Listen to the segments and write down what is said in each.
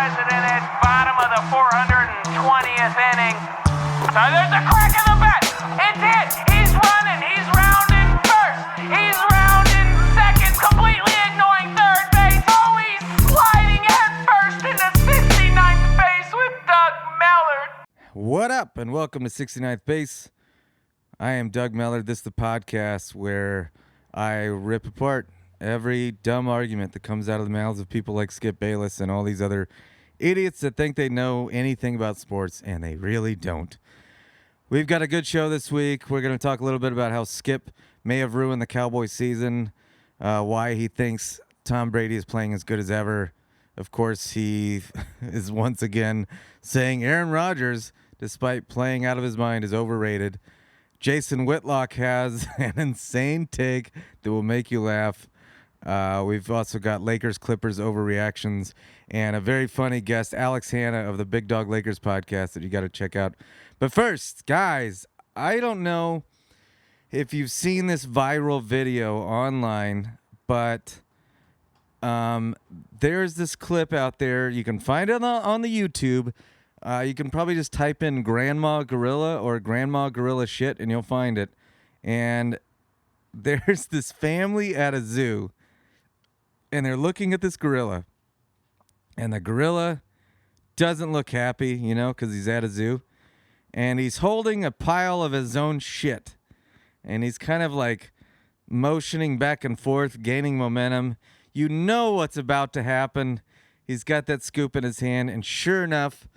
president at bottom of the 420th inning. So there's a crack in the bat. It's hit. He's running. He's rounding first. He's rounding second, completely ignoring third base. Oh, he's sliding head first into 69th base with Doug Mellard. What up, and welcome to 69th Base. I am Doug Mellard. This is the podcast where I rip apart every dumb argument that comes out of the mouths of people like Skip Bayless and all these other idiots that think they know anything about sports, and they really don't. We've got a good show this week. We're going to talk a little bit about how Skip may have ruined the Cowboys season, why he thinks Tom Brady is playing as good as ever. Of course, he is once again saying Aaron Rodgers, despite playing out of his mind, is overrated. Jason Whitlock has an insane take that will make you laugh. We've also got Lakers Clippers overreactions and a very funny guest, Alex Hanna of the Big Dog Lakers podcast that you got to check out. But first, guys, I don't know if you've seen this viral video online, but there's this clip out there. You can find it on the YouTube. You can probably just type in Grandma Gorilla or Grandma Gorilla shit, and you'll find it. And there's this family at a zoo, and they're looking at this gorilla. And the gorilla doesn't look happy, you know, because he's at a zoo. And he's holding a pile of his own shit. And he's kind of like motioning back and forth, gaining momentum. You know what's about to happen. He's got that scoop in his hand, and sure enough,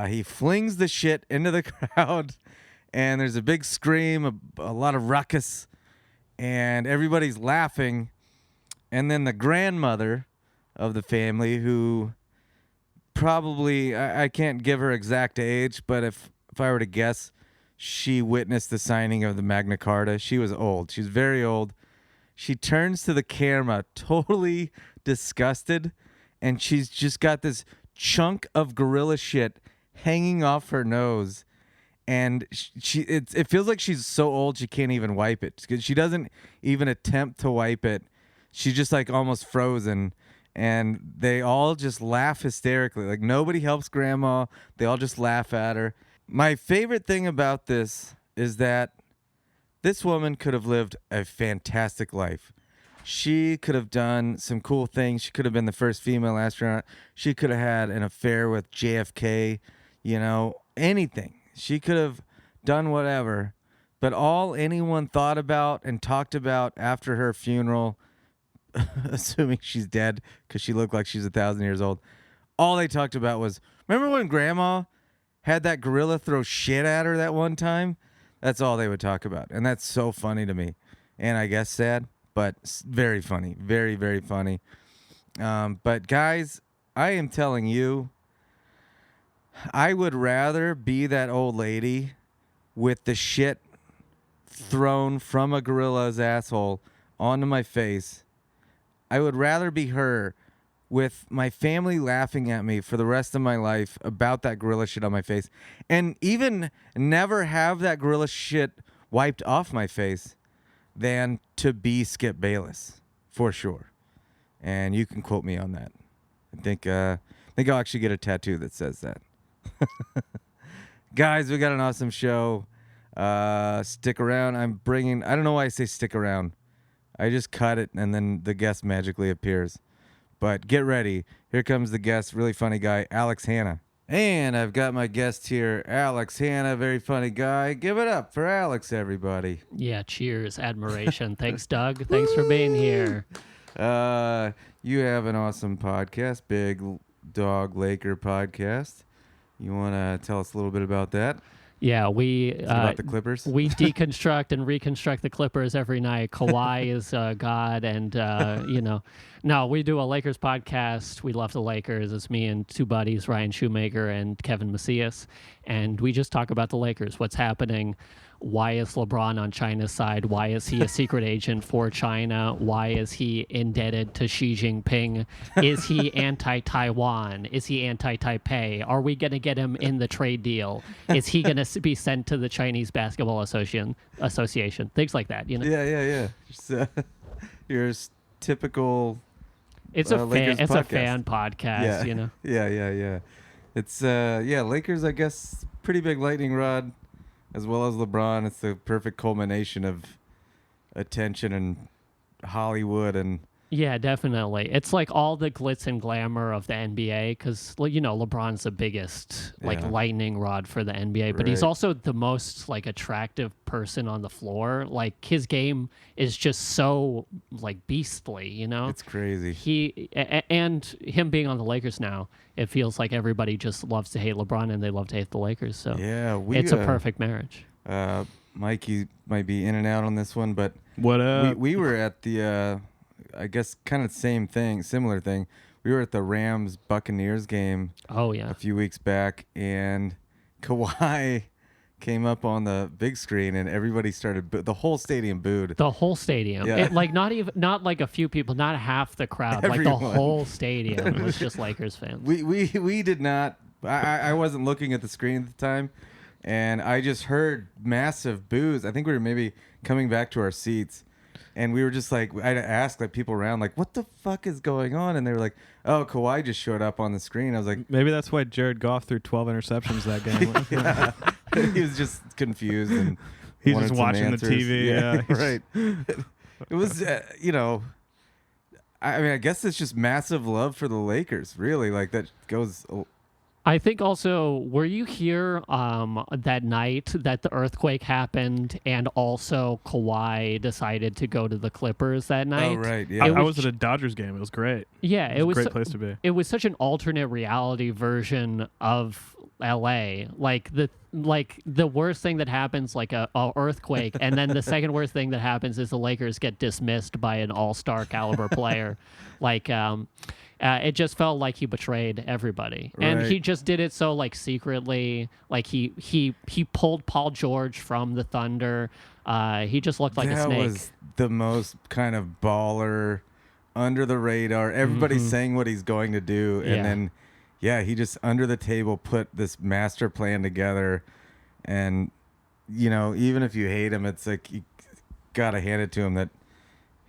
he flings the shit into the crowd, and there's a big scream, a lot of ruckus, and everybody's laughing. And then the grandmother of the family, who probably, I can't give her exact age, but if I were to guess, she witnessed the signing of the Magna Carta. She was old. She's very old. She turns to the camera totally disgusted, and she's just got this chunk of gorilla shit hanging off her nose, and it feels like she's so old she can't even wipe it, because she doesn't even attempt to wipe it. She's just like almost frozen, and they all just laugh hysterically. Like, nobody helps grandma. They all just laugh at her. My favorite thing about this is that this woman could have lived a fantastic life. She could have done some cool things. She could have been the first female astronaut. She could have had an affair with JFK, you know, anything. She could have done whatever. But all anyone thought about and talked about after her funeral, assuming she's dead because she looked like she's 1,000 years old, all they talked about was, remember when Grandma had that gorilla throw shit at her that one time? That's all they would talk about. And that's so funny to me. And I guess sad, but very funny. Very, very funny. But guys, I am telling you, I would rather be that old lady with the shit thrown from a gorilla's asshole onto my face. I would rather be her with my family laughing at me for the rest of my life about that gorilla shit on my face, and even never have that gorilla shit wiped off my face, than to be Skip Bayless, for sure. And you can quote me on that. I think I'll actually get a tattoo that says that. Guys, we got an awesome show. Stick around. I don't know why I say stick around. I just cut it, and then the guest magically appears. But get ready. Here comes the guest, really funny guy, Alex Hanna. And I've got my guest here, Alex Hanna, very funny guy. Give it up for Alex, everybody. Yeah, cheers, admiration. Thanks, Doug. Thanks for being here. You have an awesome podcast, Big Dog Laker podcast. You want to tell us a little bit about that? Yeah, about the Clippers? We deconstruct and reconstruct the Clippers every night. Kawhi is God, and no, we do a Lakers podcast. We love the Lakers. It's me and two buddies, Ryan Shoemaker and Kevin Macias, and we just talk about the Lakers. What's happening? Why is LeBron on China's side? Why is he a secret agent for China? Why is he indebted to Xi Jinping? Is he anti-Taiwan? Is he anti-Taipei? Are we going to get him in the trade deal? Is he going to be sent to the Chinese Basketball Association? Things like that, you know? Yeah. Just, your typical It's a Lakers fan. It's podcast. a fan podcast. Yeah. You know. Yeah. It's Lakers. I guess pretty big lightning rod, as well as LeBron. It's the perfect culmination of attention and Hollywood and. Yeah, definitely. It's like all the glitz and glamour of the NBA because, you know, LeBron's the biggest Yeah. lightning rod for the NBA, but he's Right. also the most attractive person on the floor. Like his game is just so beastly, you know? It's crazy. And him being on the Lakers now, it feels like everybody just loves to hate LeBron and they love to hate the Lakers. So Yeah, it's a perfect marriage. Mikey might be in and out on this one, but What up? we were at the I guess kind of similar thing. We were at the Rams Buccaneers game Oh, yeah. a few weeks back, and Kawhi came up on the big screen, and everybody started. The whole stadium booed. The whole stadium. Yeah. Not like a few people, not half the crowd. Like Everyone. the whole stadium was just Lakers fans. We did not. I wasn't looking at the screen at the time, and I just heard massive boos. I think we were maybe coming back to our seats. And we were just like, I'd ask people around, what the fuck is going on? And they were like, oh, Kawhi just showed up on the screen. I was like, Maybe that's why Jared Goff threw 12 interceptions that game. yeah. He was just confused and He's wanted just some watching the answers. TV. Yeah. Right. It was, I mean, I guess it's just massive love for the Lakers, really. That goes. I think also, were you here that night that the earthquake happened and also Kawhi decided to go to the Clippers that night? Oh, right. Yeah. I was at a Dodgers game. It was great. Yeah, it was a great place to be. It was such an alternate reality version of LA. The worst thing that happens, a earthquake, and then the second worst thing that happens is the Lakers get dismissed by an all-star caliber player. It just felt like he betrayed everybody, and Right. he just did it so secretly. He pulled Paul George from the Thunder. He just looked like a That snake. was the most kind of baller, under the radar. Everybody's saying what he's going to do, and Yeah. then, he just under the table put this master plan together. And even if you hate him, it's like you gotta hand it to him that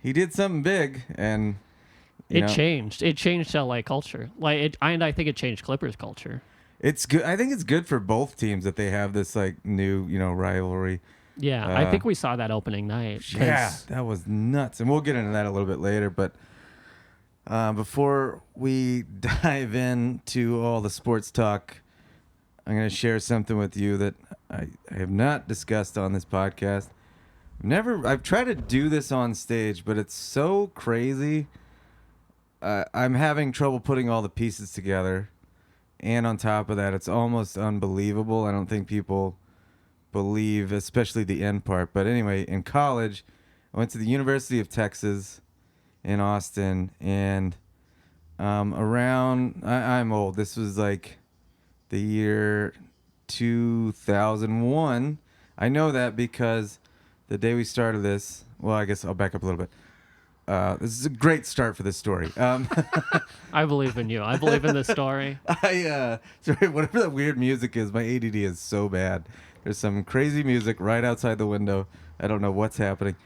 he did something big, and It changed. It changed LA culture. And I think it changed Clippers culture. It's good. I think it's good for both teams that they have this new rivalry. Yeah, I think we saw that opening night. 'Cause Yeah, that was nuts, and we'll get into that a little bit later. But before we dive into all the sports talk, I'm going to share something with you that I have not discussed on this podcast. I've tried to do this on stage, but it's so crazy. I'm having trouble putting all the pieces together. And on top of that, it's almost unbelievable. I don't think people believe, especially the end part. But anyway, in college, I went to the University of Texas in Austin. And I'm old. This was the year 2001. I know that because the day we started this, well, I guess I'll back up a little bit. This is a great start for this story. I believe in you. I believe in this story. Sorry, whatever that weird music is, my ADD is so bad. There's some crazy music right outside the window. I don't know what's happening.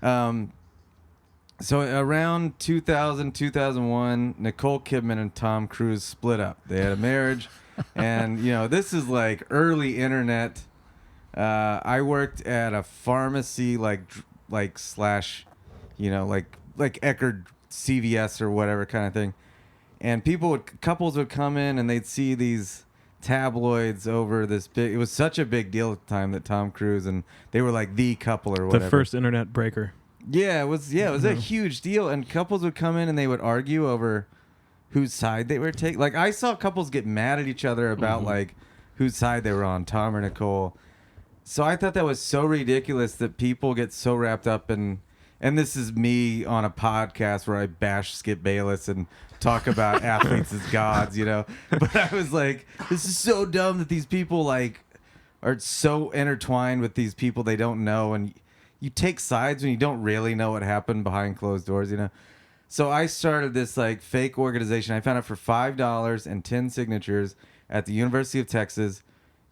So around 2000, 2001, Nicole Kidman and Tom Cruise split up. They had a marriage, and this is early internet. I worked at a pharmacy, slash, Eckerd CVS or whatever kind of thing. And couples would come in and they'd see these tabloids over this big. It was such a big deal at the time that Tom Cruise and they were the couple or whatever. The first internet breaker. Yeah, it was a huge deal. And couples would come in and they would argue over whose side they were taking. I saw couples get mad at each other about whose side they were on, Tom or Nicole. So I thought that was so ridiculous that people get so wrapped up in. And this is me on a podcast where I bash Skip Bayless and talk about athletes as gods, But I was like, this is so dumb that these people are so intertwined with these people they don't know, and you take sides when you don't really know what happened behind closed doors, So I started this fake organization. I found out for $5 and 10 signatures at the University of Texas,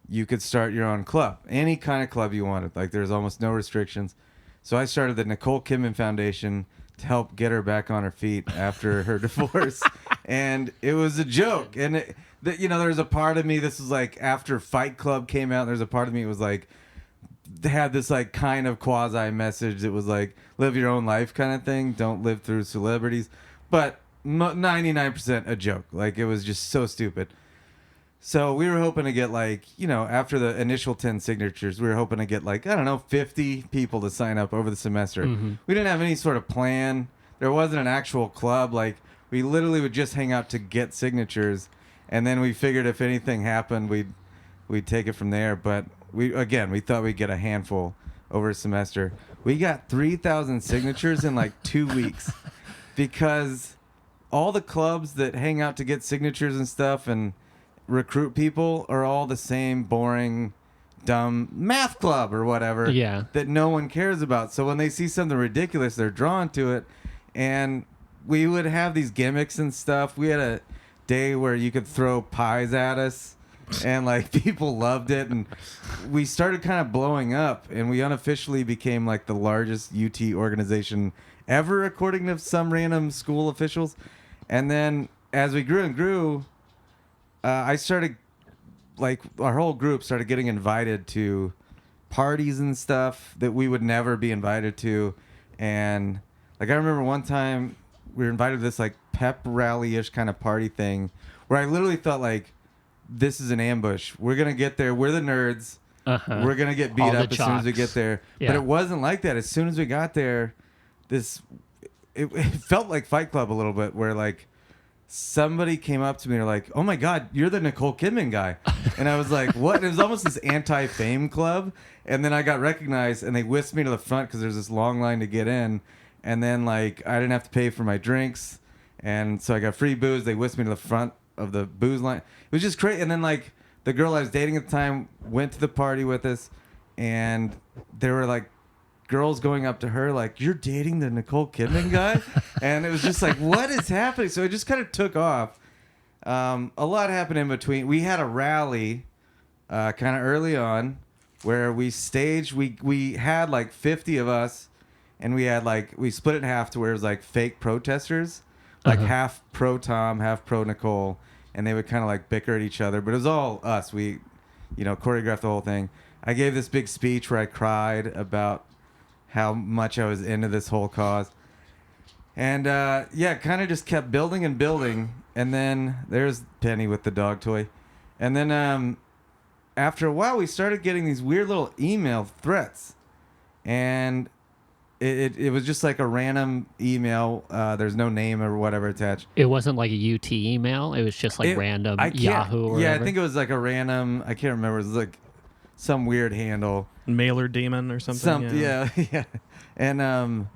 you could start your own club, any kind of club you wanted. There's almost no restrictions. So I started the Nicole Kidman Foundation help get her back on her feet after her divorce. And it was a joke. And there's a part of me, this was like after Fight Club came out, there's a part of me, it was like, they had this like kind of quasi message that was like, live your own life kind of thing. Don't live through celebrities. But 99% a joke. Like, it was just so stupid. So we were hoping to get like, after the initial 10 signatures, we were hoping to get like, I don't know, 50 people to sign up over the semester. Mm-hmm. We didn't have any sort of plan. There wasn't an actual club. Like, we literally would just hang out to get signatures. And then we figured if anything happened, we'd take it from there. But we thought we'd get a handful over a semester. We got 3,000 signatures in like 2 weeks because all the clubs that hang out to get signatures and stuff and recruit people are all the same boring, dumb math club or whatever that no one cares about. So when they see something ridiculous, they're drawn to it. And we would have these gimmicks and stuff. We had a day where you could throw pies at us and like people loved it. And we started kind of blowing up and we unofficially became like the largest UT organization ever, according to some random school officials. And then as we grew and grew, I started, like, our whole group started getting invited to parties and stuff that we would never be invited to. And, like, I remember one time we were invited to this, like, pep rally-ish kind of party thing where I literally thought, like, this is an ambush. We're going to get there. We're the nerds. Uh-huh. We're going to get beat All up the as soon as we jocks. get there. Yeah. But it wasn't like that. As soon as we got there, it felt like Fight Club a little bit where, like, somebody came up to me and they're like, oh my God, you're the Nicole Kidman guy. And I was like, what? It was almost this anti-fame club. And then I got recognized and they whisked me to the front because there's this long line to get in. And then like, I didn't have to pay for my drinks. And so I got free booze. They whisked me to the front of the booze line. It was just crazy. And then like the girl I was dating at the time went to the party with us and there were like girls going up to her like, you're dating the Nicole Kidman guy? And it was just like, what is happening? So it just kind of took off. A lot happened in between. We had a rally kind of early on where we staged. We had like 50 of us and we split it in half to where it was like fake protesters, like half pro Tom, half pro Nicole. And they would kind of like bicker at each other, but it was all us. We, choreographed the whole thing. I gave this big speech where I cried about how much I was into this whole cause. And, kind of just kept building and building. And then there's Penny with the dog toy. And then after a while, we started getting these weird little email threats. And it was just like a random email. There's no name or whatever attached. It wasn't like a UT email. It was just like random Yahoo or whatever. I think it was like a random, I can't remember. It was like some weird handle. Mailer demon or something. Yeah. And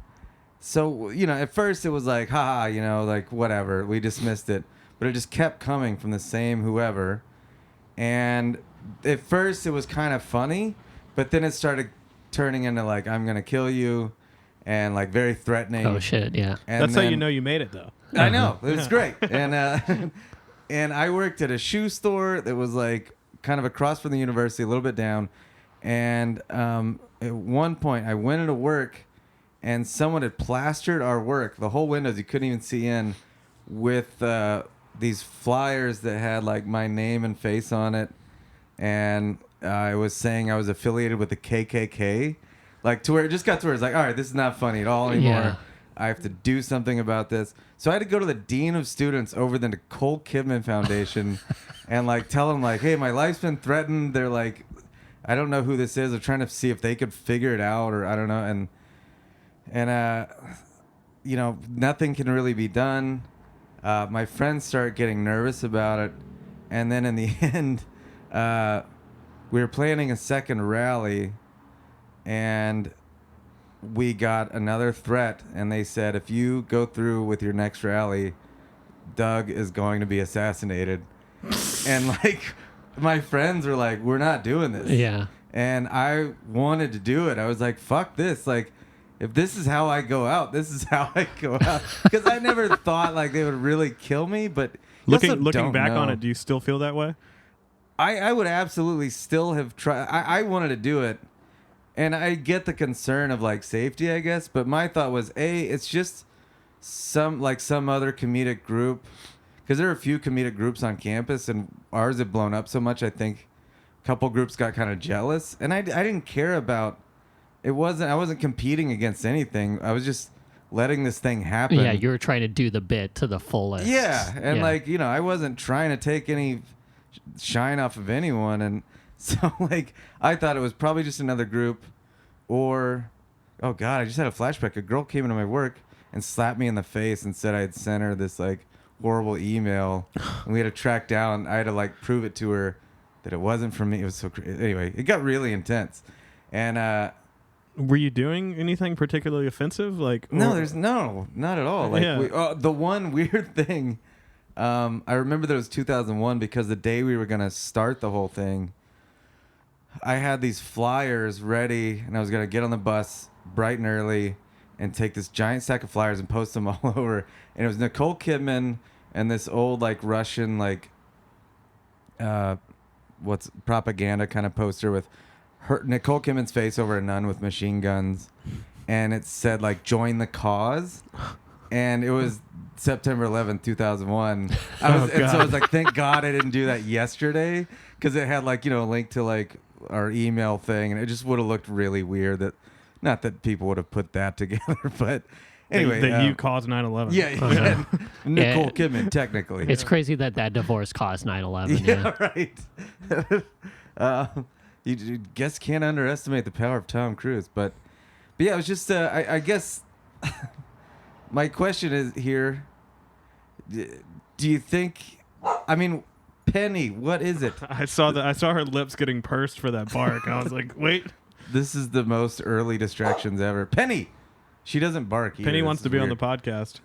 so, at first it was like, haha, like whatever. We dismissed it. But it just kept coming from the same whoever. And at first it was kind of funny, but then it started turning into like, I'm going to kill you, and like very threatening. Oh, shit, yeah. And That's how you know you made it, though. I know. It was great. And and I worked at a shoe store that was like kind of across from the university, a little bit down. And at one point, I went into work, and someone had plastered our work, the whole windows, you couldn't even see in, with these flyers that had like my name and face on it. And I was saying I was affiliated with the KKK. Like, to where it just got to where it's like, all right, this is not funny at all anymore. Yeah. I have to do something about this. So I had to go to the dean of students over the Nicole Kidman Foundation and like tell them like, hey, my life's been threatened. They're like, I don't know who this is. They're trying to see if they could figure it out, or I don't know. And nothing can really be done. My friends start getting nervous about it. And then in the end, we were planning a second rally, and we got another threat, and they said, if you go through with your next rally, Doug is going to be assassinated. And like, my friends were like, we're not doing this. Yeah. And I wanted to do it. I was like, fuck this. Like, if this is how I go out, this is how I go out. Because I never thought like they would really kill me, but Looking back on it, do you still feel that way? I would absolutely still have tried. I wanted to do it, and I get the concern of like safety, I guess. But my thought was, it's just some other comedic group, because there are a few comedic groups on campus, and ours had blown up so much. I think a couple groups got kind of jealous, and I didn't care about. I wasn't competing against anything. I was just letting this thing happen. Yeah, you were trying to do the bit to the fullest. Yeah, and like, you know, I wasn't trying to take any shine off of anyone, and so like I thought it was probably just another group, or oh god, I just had a flashback. A girl came into my work and slapped me in the face and said I had sent her this like horrible email, and we had to track down. I had to like prove it to her that it wasn't from me. It was so anyway, it got really intense, and were you doing anything particularly offensive? Like not at all. Like the one weird thing, I remember that it was 2001 because the day we were gonna start the whole thing, I had these flyers ready and I was gonna get on the bus bright and early and take this giant stack of flyers and post them all over. And it was Nicole Kidman and this old like Russian like what's propaganda kind of poster with Nicole Kidman's face over a nun with machine guns, and it said like "Join the cause," and it was September 11th, 2001. And so I was like, thank God I didn't do that yesterday, because it had like, you know, a link to like our email thing, and it just would have looked really weird. That not that people would have put that together, but anyway, that you caused 9/11. Yeah, Nicole Kidman technically. It's crazy that divorce caused 9/11. Yeah, right. You guess can't underestimate the power of Tom Cruise, but yeah, it was just I guess my question is here: do you think? I mean, Penny, what is it? I saw her lips getting pursed for that bark. I was like, wait. This is the most early distractions ever. Penny, she doesn't bark either. Penny wants to be weird. on the podcast.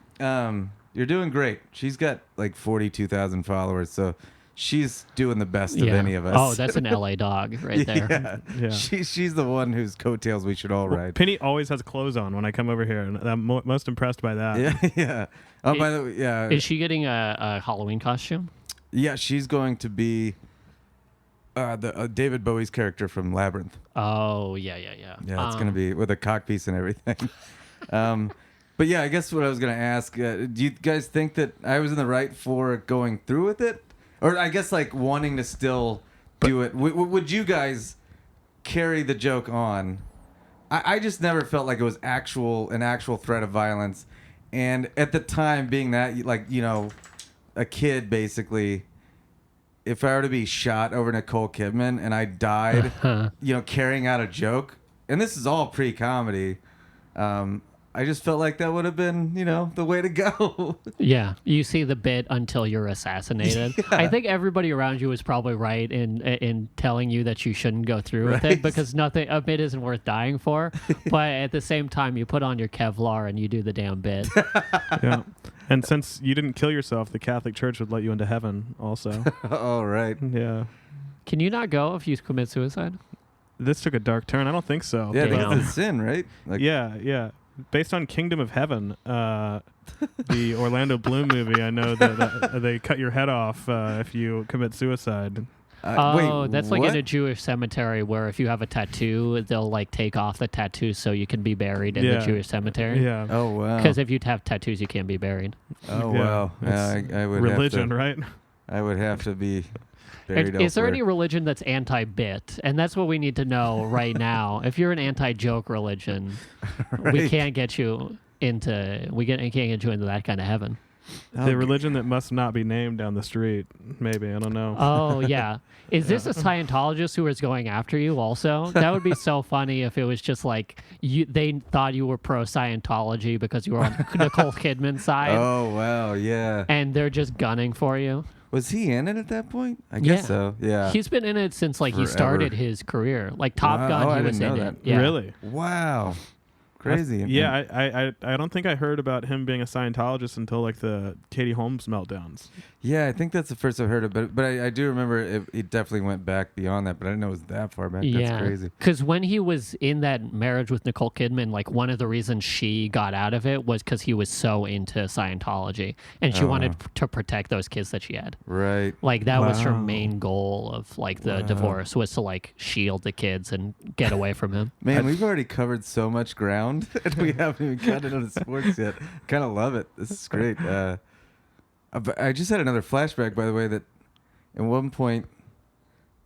You're doing great. She's got like 42,000 followers, so she's doing the best of any of us. Oh, that's an LA dog right there. Yeah. She's the one whose coattails we should all ride. Penny always has clothes on when I come over here, and I'm most impressed by that. Yeah. Oh, by the way, yeah. Is she getting a Halloween costume? Yeah, she's going to be David Bowie's character from Labyrinth. Oh, yeah. Yeah, it's going to be with a cock piece and everything. But yeah, I guess what I was going to ask, do you guys think that I was in the right for going through with it? Or I guess like wanting to still do it. Would you guys carry the joke on? I just never felt like it was an actual threat of violence. And at the time, being that, like, you know, a kid basically, if I were to be shot over Nicole Kidman and I died, you know, carrying out a joke, and this is all pre-comedy, I just felt like that would have been, you know, the way to go. Yeah. You see the bit until you're assassinated. Yeah. I think everybody around you was probably right in telling you that you shouldn't go through with it, because a bit isn't worth dying for. But at the same time, you put on your Kevlar and you do the damn bit. Yeah. And since you didn't kill yourself, the Catholic Church would let you into heaven also. Oh, right. Yeah. Can you not go if you commit suicide? This took a dark turn. I don't think so. Yeah, that's a sin, right? Like, yeah. Based on Kingdom of Heaven, the Orlando Bloom movie, I know that they cut your head off if you commit suicide. Wait, that's like in a Jewish cemetery where if you have a tattoo, they'll like take off the tattoo so you can be buried in the Jewish cemetery. Yeah. Oh, wow. Because if you have tattoos, you can't be buried. Oh, wow. Yeah, I would religion, right? I would have to be... Is there any religion that's anti-bit? And that's what we need to know right now. If you're an anti-joke religion, we can't get you into can't get you into that kind of heaven. The religion that must not be named down the street, maybe. I don't know. Oh, yeah. Is this a Scientologist who is going after you also? That would be so funny if it was just like they thought you were pro-Scientology because you were on Nicole Kidman's side. Oh, wow, yeah. And they're just gunning for you. Was he in it at that point? I guess so. Yeah. He's been in it since like he started his career. Like Top Gun, he was in it. Yeah. Really? Wow. Crazy. I don't think I heard about him being a Scientologist until like the Katie Holmes meltdowns. Yeah, I think that's the first I've heard of it. But I do remember it definitely went back beyond that. But I didn't know it was that far back. Yeah. That's crazy. Because when he was in that marriage with Nicole Kidman, like one of the reasons she got out of it was because he was so into Scientology, and she wanted to protect those kids that she had. Right. Like that was her main goal of like the divorce, was to like shield the kids and get away from him. Man, we've already covered so much ground. round, and we haven't even gotten into sports yet. Kind of love it. This is great. I just had another flashback, by the way, that at one point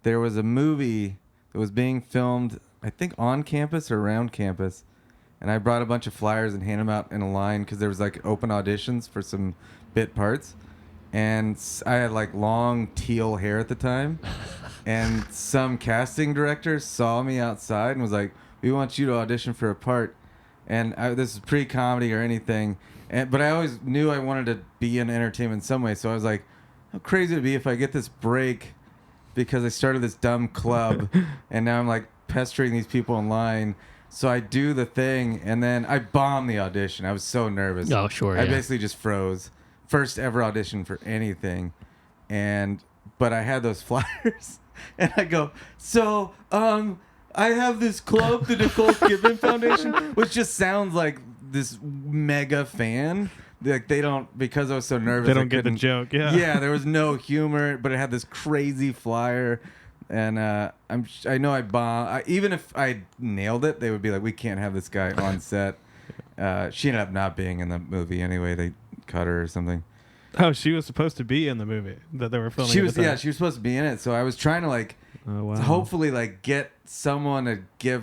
there was a movie that was being filmed, I think on campus or around campus, and I brought a bunch of flyers and handed them out in a line because there was like open auditions for some bit parts, and I had like long teal hair at the time, and some casting director saw me outside and was like, "We want you to audition for a part," and this is pre-comedy or anything, but I always knew I wanted to be in entertainment in some way, so I was like, how crazy would it be if I get this break because I started this dumb club and now I'm like pestering these people in line. So I do the thing and then I bombed the audition. I was so nervous. Oh, sure. I basically just froze. First ever audition for anything. But I had those flyers and I go, so I have this club, the Nicole Kidman Foundation, which just sounds like this mega fan. Like they don't, because I was so nervous. They don't get the joke. Yeah. Yeah, there was no humor, but it had this crazy flyer, and I know I bombed. Even if I nailed it, they would be like, "We can't have this guy on set." She ended up not being in the movie anyway. They cut her or something. Oh, she was supposed to be in the movie that they were filming. She was supposed to be in it. So I was trying to hopefully get someone to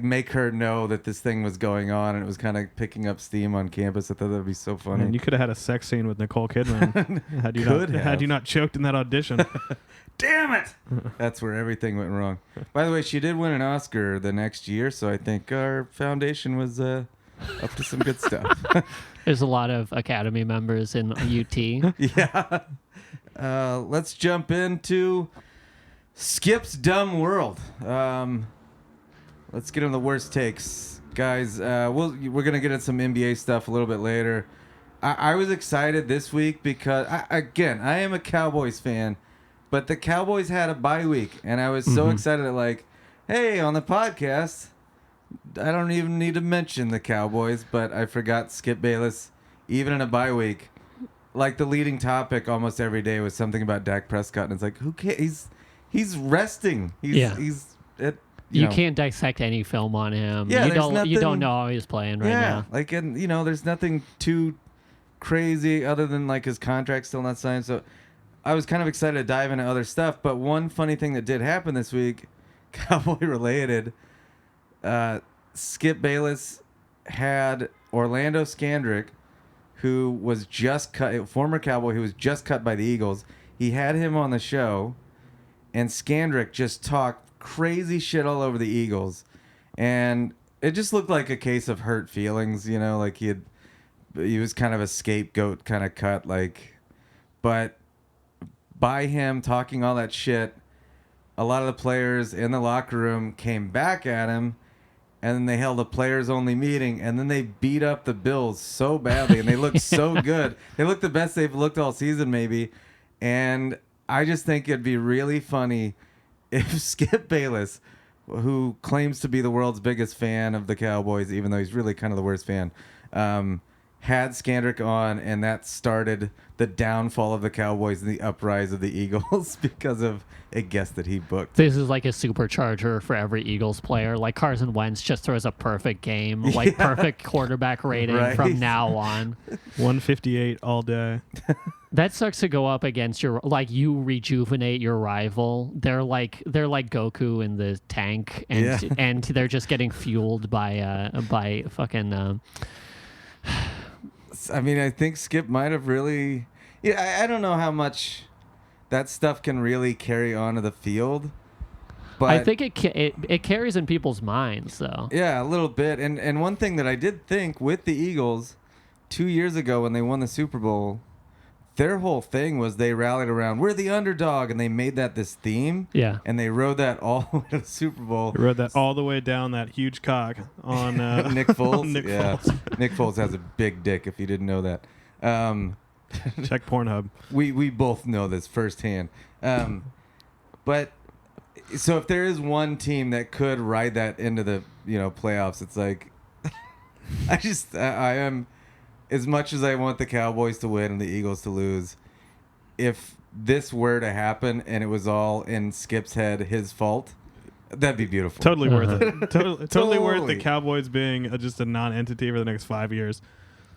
make her know that this thing was going on, and it was kind of picking up steam on campus. I thought that would be so funny. And you could have had a sex scene with Nicole Kidman had you not choked in that audition. Damn it! That's where everything went wrong. By the way, she did win an Oscar the next year, so I think our foundation was up to some good stuff. There's a lot of Academy members in UT. Yeah. Let's jump into Skip's Dumb World. Let's get into the worst takes. Guys, we're going to get into some NBA stuff a little bit later. I was excited this week because, I am a Cowboys fan, but the Cowboys had a bye week, and I was so excited that, hey, on the podcast, I don't even need to mention the Cowboys, but I forgot Skip Bayless, even in a bye week. Like, the leading topic almost every day was something about Dak Prescott, and it's like, who cares? He's resting. You can't dissect any film on him. Yeah, you don't know how he's playing right now. There's nothing too crazy other than his contract's still not signed. So I was kind of excited to dive into other stuff. But one funny thing that did happen this week, Cowboy related, Skip Bayless had Orlando Scandrick, who was just cut, former Cowboy who was just cut by the Eagles. He had him on the show, and Scandrick just talked crazy shit all over the Eagles, and it just looked like a case of hurt feelings, he was kind of a scapegoat kind of cut, but by him talking all that shit, a lot of the players in the locker room came back at him, and then they held a players only meeting, and then they beat up the Bills so badly, and they looked so good. They looked the best they've looked all season maybe, and I just think it'd be really funny if Skip Bayless, who claims to be the world's biggest fan of the Cowboys, even though he's really kind of the worst fan, had Scandrick on, and that started the downfall of the Cowboys and the uprise of the Eagles because of a guest that he booked. This is like a supercharger for every Eagles player. Like Carson Wentz just throws a perfect game, perfect quarterback rating from now on. 158 all day. That sucks to go up against you rejuvenate your rival. They're like Goku in the tank, and and they're just getting fueled by fucking. I mean, I think Skip might have really. Yeah, I don't know how much that stuff can really carry on to the field, but I think it carries in people's minds, though. Yeah, a little bit. And one thing that I did think with the Eagles 2 years ago when they won the Super Bowl, their whole thing was they rallied around, we're the underdog, and they made that this theme. Yeah. And they rode that all the way to the Super Bowl. They rode that all the way down that huge cock on Nick Foles. on Nick Foles. Nick Foles has a big dick, if you didn't know that. Check Pornhub. We both know this firsthand. But so if there is one team that could ride that into the playoffs, it's like I am. As much as I want the Cowboys to win and the Eagles to lose, if this were to happen and it was all in Skip's head, his fault, That'd be beautiful. Totally worth it. Totally worth the Totally. Cowboys being just a non-entity for the next 5 years.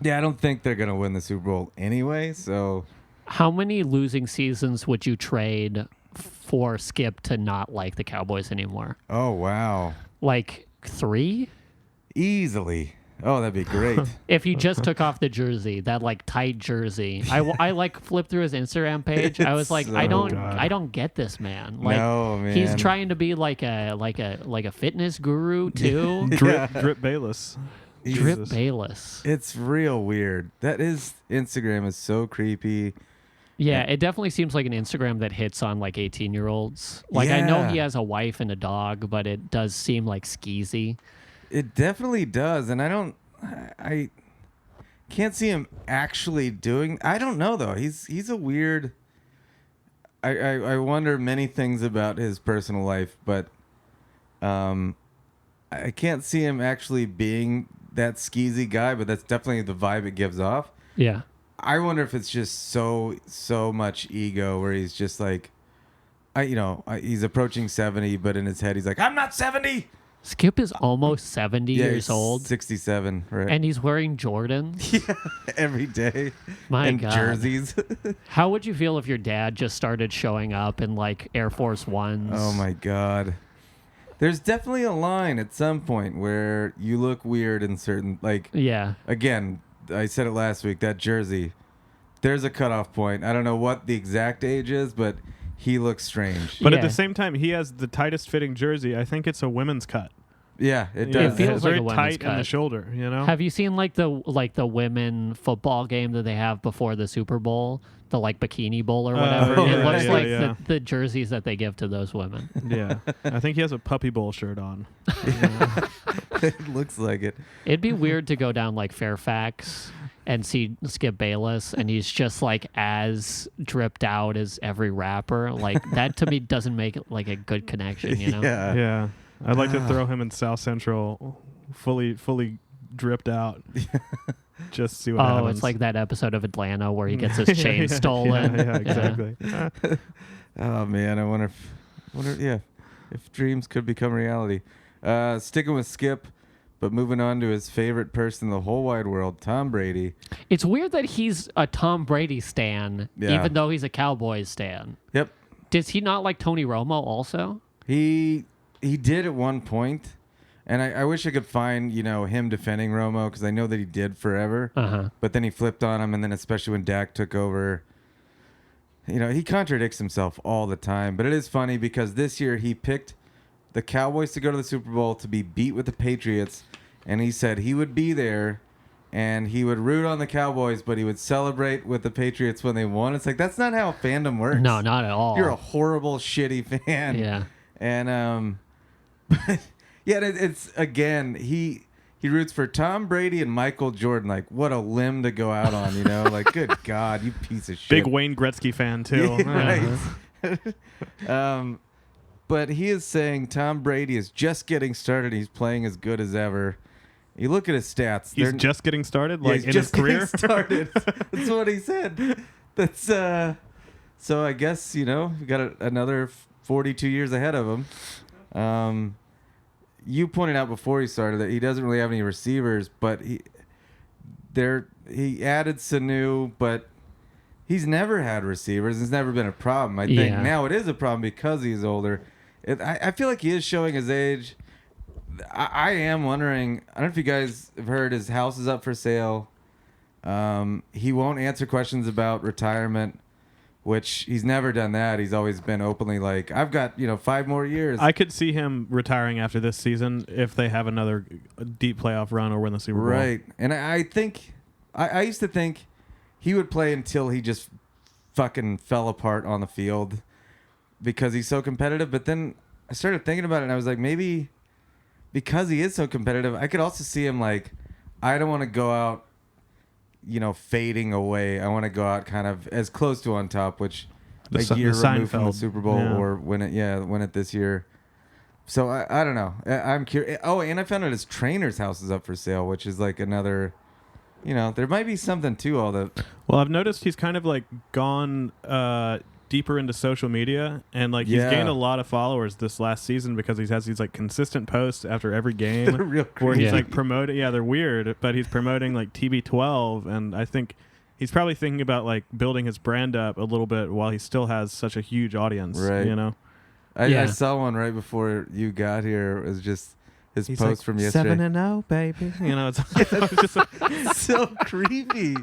Yeah, I don't think they're gonna win the Super Bowl anyway. So How many losing seasons would you trade for Skip to not like the Cowboys anymore? oh wow, Like 3? easily. Oh, that'd be great. If he just took off the jersey, that like tight jersey, I like flipped through his Instagram page. I was like, It's I so don't get this man. Like, No, he's man. trying to be like a fitness guru too. Drip Bayless. Drip Jesus. Bayless. It's real weird. Instagram is so creepy. Yeah, it definitely seems like an Instagram that hits on like 18-year-olds. Like I know Yeah. he has a wife and a dog, but it does seem like skeezy. It definitely does, and I can't see him actually doing. I don't know though. He's a weird. I wonder many things about his personal life, but I can't see him actually being that skeezy guy. But that's definitely the vibe it gives off. Yeah. I wonder if it's just so much ego where he's just like, he's approaching 70, but in his head he's like, I'm not 70. Skip is almost 70 Yeah, years he's old, 67, right? and he's wearing Jordans. Every day. My and God. jerseys. How would you feel if your dad just started showing up in like Air Force Ones? Oh my God. There's definitely a line at some point where you look weird in certain, like, Yeah. again, I said it last week, that jersey, there's a cutoff point. I don't know what the exact age is, but he looks strange. But at Yeah. the same time, he has the tightest fitting jersey. I think it's a women's cut. Yeah, it Yeah, does. feels it's like very a women's tight in the cut. shoulder, you know? Have you seen like the women football game that they have before the Super Bowl, the like bikini bowl or whatever? Oh, It yeah, looks yeah, like yeah. the jerseys that they give to those women. Yeah. I think he has a puppy bowl shirt on. It looks like it. It'd be weird to go down like Fairfax and see Skip Bayless, and he's just like as dripped out as every rapper. Like that to me doesn't make it like a good connection, you know? Yeah. Yeah. I'd like to throw him in South Central fully dripped out. Just see what Oh, happens. it's like that episode of Atlanta where he gets his chain stolen. Yeah, exactly. Oh man, I wonder if dreams could become reality. Sticking with Skip, but moving on to his favorite person in the whole wide world, Tom Brady. It's weird that he's a Tom Brady stan, Yeah. even though he's a Cowboys stan. Yep. Does he not like Tony Romo also? He did at one point, and I wish I could find him defending Romo because I know that he did forever. Uh-huh. But then he flipped on him, and then especially when Dak took over, he contradicts himself all the time. But it is funny because this year he picked the Cowboys to go to the Super Bowl to be beat with the Patriots, and he said he would be there and he would root on the Cowboys, but he would celebrate with the Patriots when they won. It's like, that's not how fandom works. No, not at all. You're a horrible, shitty fan. Yeah. And but yeah, it's again he roots for Tom Brady and Michael Jordan. Like, what a limb to go out on, Like, good God, you piece of shit. Big Wayne Gretzky fan, too. Right. But he is saying Tom Brady is just getting started. He's playing as good as ever. You look at his stats. He's they're- just getting started, yeah, like he's in just his career. getting started. That's what he said. That's so I guess we got another 42 years ahead of him. You pointed out before he started that he doesn't really have any receivers, but he added Sanu, but he's never had receivers. It's never been a problem. I think Yeah. now it is a problem because he's older. I feel like he is showing his age. I am wondering. I don't know if you guys have heard his house is up for sale. He won't answer questions about retirement, which he's never done that. He's always been openly like, I've got 5 more years. I could see him retiring after this season if they have another deep playoff run or win the Super Bowl. Right, and I think I used to think he would play until he just fucking fell apart on the field because he's so competitive. But then I started thinking about it, and I was like, maybe because he is so competitive, I could also see him like, I don't want to go out, fading away. I want to go out kind of as close to on top, which The a year the removed from the Seinfeld. Super Bowl Yeah. or win it this year. So I don't know. I'm curious. Oh, and I found out his trainer's house is up for sale, which is like another. There might be something to all the. Well, I've noticed he's kind of like gone deeper into social media, and like he's gained a lot of followers this last season because he has these like consistent posts after every game where he's like promoting. Yeah, they're weird, but he's promoting like TB12, and I think he's probably thinking about like building his brand up a little bit while he still has such a huge audience. Right. You know. I saw one right before you got here. It was just his post like, from yesterday. 7-0, baby. You know, it's just like, so creepy.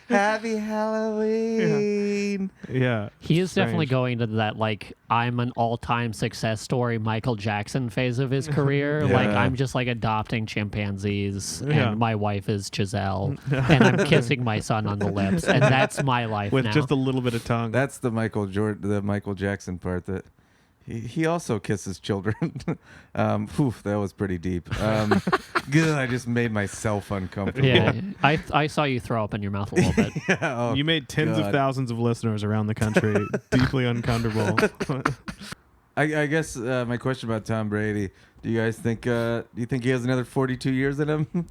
Happy Halloween. Yeah. He is strange. definitely going to that, like, I'm an all-time success story Michael Jackson phase of his career. Yeah. Like, I'm just, like, adopting chimpanzees, Yeah. and my wife is Giselle, and I'm kissing my son on the lips, and that's my life with now. just a little bit of tongue. That's the Michael Jackson part that he also kisses children. That was pretty deep. Good, I just made myself uncomfortable. Yeah, I saw you throw up in your mouth a little bit. You made tens of God. thousands of listeners around the country deeply uncomfortable. I guess my question about Tom Brady. Do you guys think? Do you think he has another 42 years in him?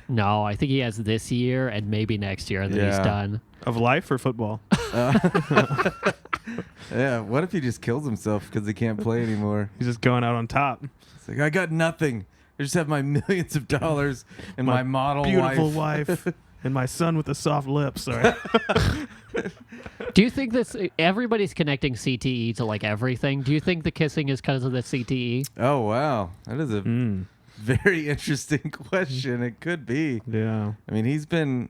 No, I think he has this year and maybe next year, and then he's done. Of life or football? Yeah. What if he just kills himself because he can't play anymore? He's just going out on top. It's like, I got nothing. I just have my millions of dollars and my model beautiful wife and my son with the soft lips. Sorry. Do you think this? Everybody's connecting CTE to like everything. Do you think the kissing is because of the CTE? Oh wow, that is a very interesting question. It could be. Yeah. I mean, he's been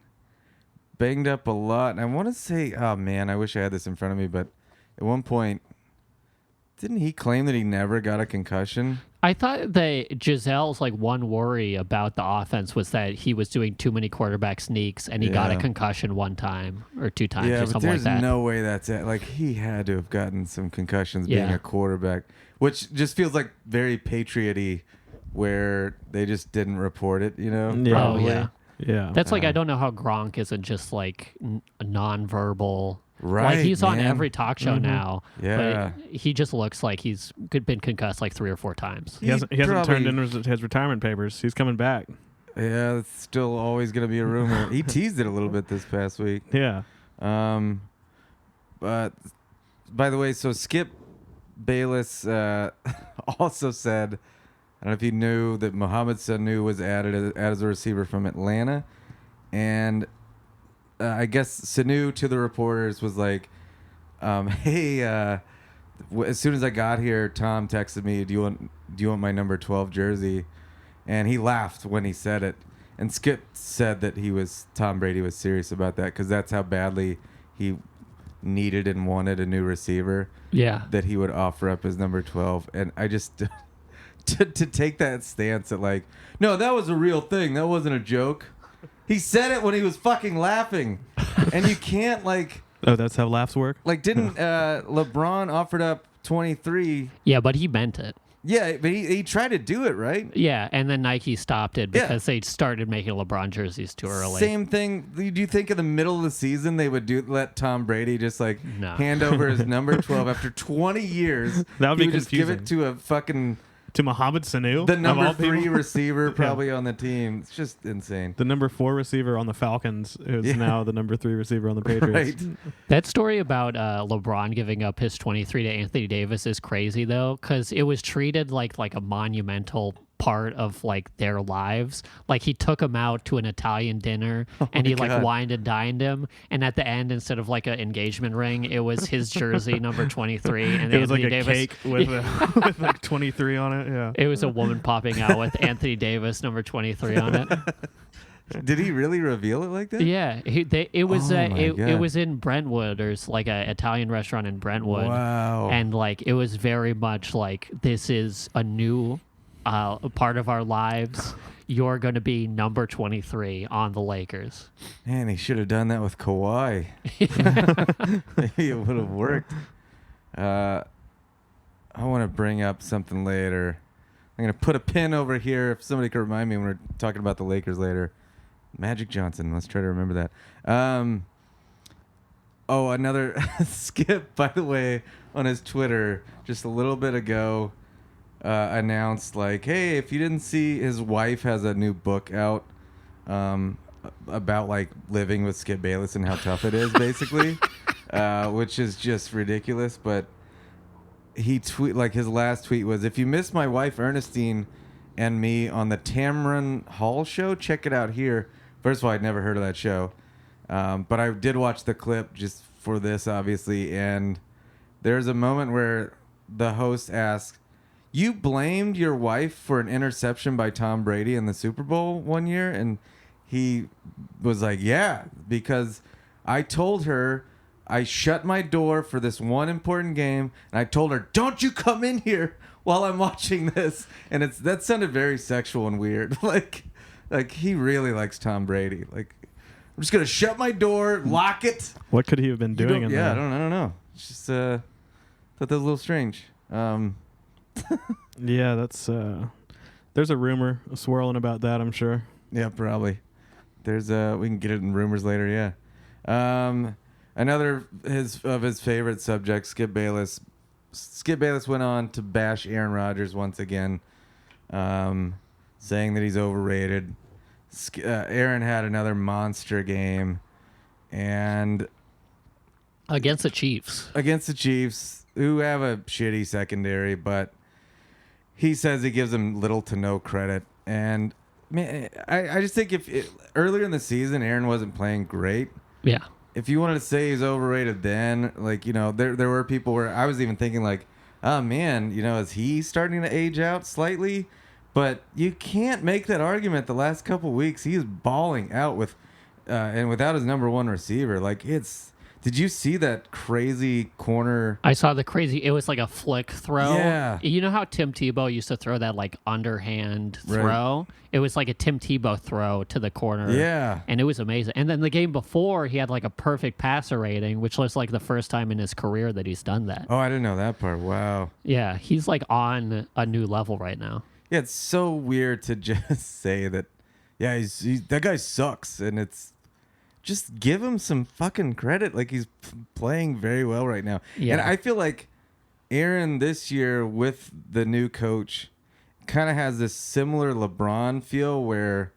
banged up a lot. And I want to say, oh man, I wish I had this in front of me, but at one point, didn't he claim that he never got a concussion? I thought that Giselle's like one worry about the offense was that he was doing too many quarterback sneaks and he got a concussion one time or two times or but something there's like that. no way that's it. Like, he had to have gotten some concussions being Yeah. a quarterback, which just feels like very patriot-y, where they just didn't report it, you know? Yeah. Oh yeah. Yeah. That's like I don't know how Gronk isn't just like nonverbal. Right, Like he's on man. every talk show now. Yeah. But he just looks like he's been concussed like 3 or 4 times. He hasn't turned in his retirement papers. He's coming back. Yeah, it's still always going to be a rumor. He teased it a little bit this past week. Yeah. But by the way, so Skip Bayless also said, I don't know if you knew that Mohamed Sanu was added as a receiver from Atlanta, and I guess Sanu to the reporters was like, "Hey, as soon as I got here, Tom texted me, do you want my number 12 jersey?" And he laughed when he said it. And Skip said that Tom Brady was serious about that because that's how badly he needed and wanted a new receiver. Yeah. That he would offer up his number 12. And I just to take that stance at like, no, that was a real thing. That wasn't a joke. He said it when he was fucking laughing. And you can't like... Oh, that's how laughs work? Like, didn't LeBron offered up 23? Yeah, but he meant it. Yeah, but he tried to do it, right? Yeah, and then Nike stopped it because they started making LeBron jerseys too early. Same thing. Do you think in the middle of the season they would let Tom Brady just like No. hand over his number 12 after 20 years? That would he be just give confusing. it to a fucking... To Mohamed Sanu? The of number all 3 people? receiver probably on the team. It's just insane. The number 4 receiver on the Falcons is now the number 3 receiver on the Patriots. Right. That story about LeBron giving up his 23 to Anthony Davis is crazy though, because it was treated like a monumental part of like their lives. Like he took him out to an Italian dinner and he like God. wined and dined him, and at the end, instead of like an engagement ring, it was his jersey number 23, and It was like Anthony a Davis. cake with like 23 on it. Yeah. It was a woman popping out with Anthony Davis number 23 on it. Did he really reveal it like that? Yeah, it was Oh my it God. was in Brentwood. There's like an Italian restaurant in Brentwood. Wow. And like it was very much like, this is a new part of our lives. You're going to be number 23 on the Lakers. Man, he should have done that with Kawhi. Maybe it would have worked. I want to bring up something later. I'm going to put a pin over here if somebody could remind me when we're talking about the Lakers later. Magic Johnson. Let's try to remember that. Another Skip, by the way, on his Twitter just a little bit ago, announced like, hey, if you didn't see, his wife has a new book out about like living with Skip Bayless and how tough it is, basically. which is just ridiculous. But he his last tweet was, "If you missed my wife Ernestine and me on the Tamron Hall show, check it out here." First of all, I'd never heard of that show, but I did watch the clip just for this, obviously. And there's a moment where the host asks, "You blamed your wife for an interception by Tom Brady in the Super Bowl one year?" And he was like, "Yeah, because I told her I shut my door for this one important game, and I told her, 'Don't you come in here while I'm watching this.'" And that sounded very sexual and weird. like he really likes Tom Brady. Like, "I'm just gonna shut my door, lock it." What could he have been doing in there? Yeah, I don't know. It's just thought that was a little strange. Yeah, that's there's a rumor swirling about that, I'm sure. Yeah, probably. There's we can get it in rumors later. Yeah. Another of his favorite subjects, Skip Bayless. Skip Bayless went on to bash Aaron Rodgers once again, saying that he's overrated. Aaron had another monster game, and Against the Chiefs, who have a shitty secondary, but he says he gives them little to no credit. And man, I just think earlier in the season, Aaron wasn't playing great. Yeah. If you wanted to say he's overrated then, like, there were people where I was even thinking like, oh man, is he starting to age out slightly? But you can't make that argument. The last couple of weeks, he is balling out with, and without his number one receiver. Like, did you see that crazy corner? I saw the crazy. It was like a flick throw. Yeah. You know how Tim Tebow used to throw that like underhand throw? It was like a Tim Tebow throw to the corner. Yeah. And it was amazing. And then the game before, he had like a perfect passer rating, which was like the first time in his career that he's done that. Oh, I didn't know that part. Wow. Yeah, he's like on a new level right now. Yeah, it's so weird to just say that. Yeah, that guy sucks, and it's. Just give him some fucking credit. Like, he's playing very well right now. Yeah. And I feel like Aaron this year with the new coach kind of has this similar LeBron feel, where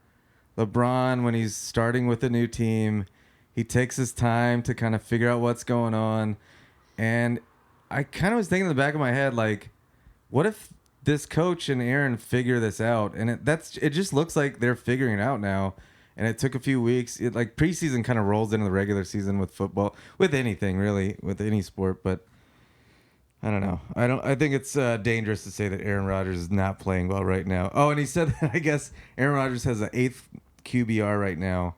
LeBron, when he's starting with a new team, he takes his time to kind of figure out what's going on. And I kind of was thinking in the back of my head, like, what if this coach and Aaron figure this out? And it just looks like they're figuring it out now. And it took a few weeks. Like, preseason kind of rolls into the regular season with football, with anything really, with any sport. But I don't know. I think it's dangerous to say that Aaron Rodgers is not playing well right now. Oh, and he said that I guess Aaron Rodgers has the 8th QBR right now,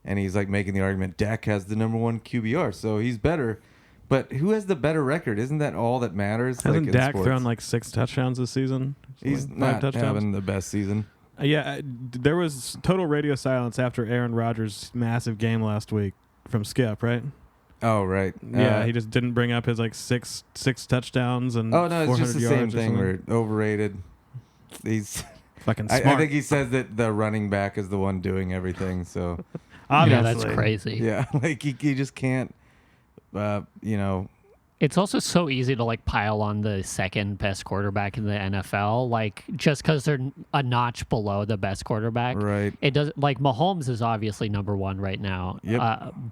and he's like making the argument Dak has the number 1 QBR, so he's better. But who has the better record? Isn't that all that matters? Hasn't like, Dak thrown like 6 touchdowns this season? He's like not 5 touchdowns? having the best season. Yeah, there was total radio silence after Aaron Rodgers' massive game last week from Skip, right? Oh, right. Yeah, he just didn't bring up his like six touchdowns and. Oh no, it's just the same thing. We're We're overrated. He's fucking smart. I think he says that the running back is the one doing everything. So obviously, Yeah, that's crazy. yeah, like he just can't. It's also so easy to like pile on the second best quarterback in the NFL, like just because they're a notch below the best quarterback. Right. It does like Mahomes is obviously number 1 right now,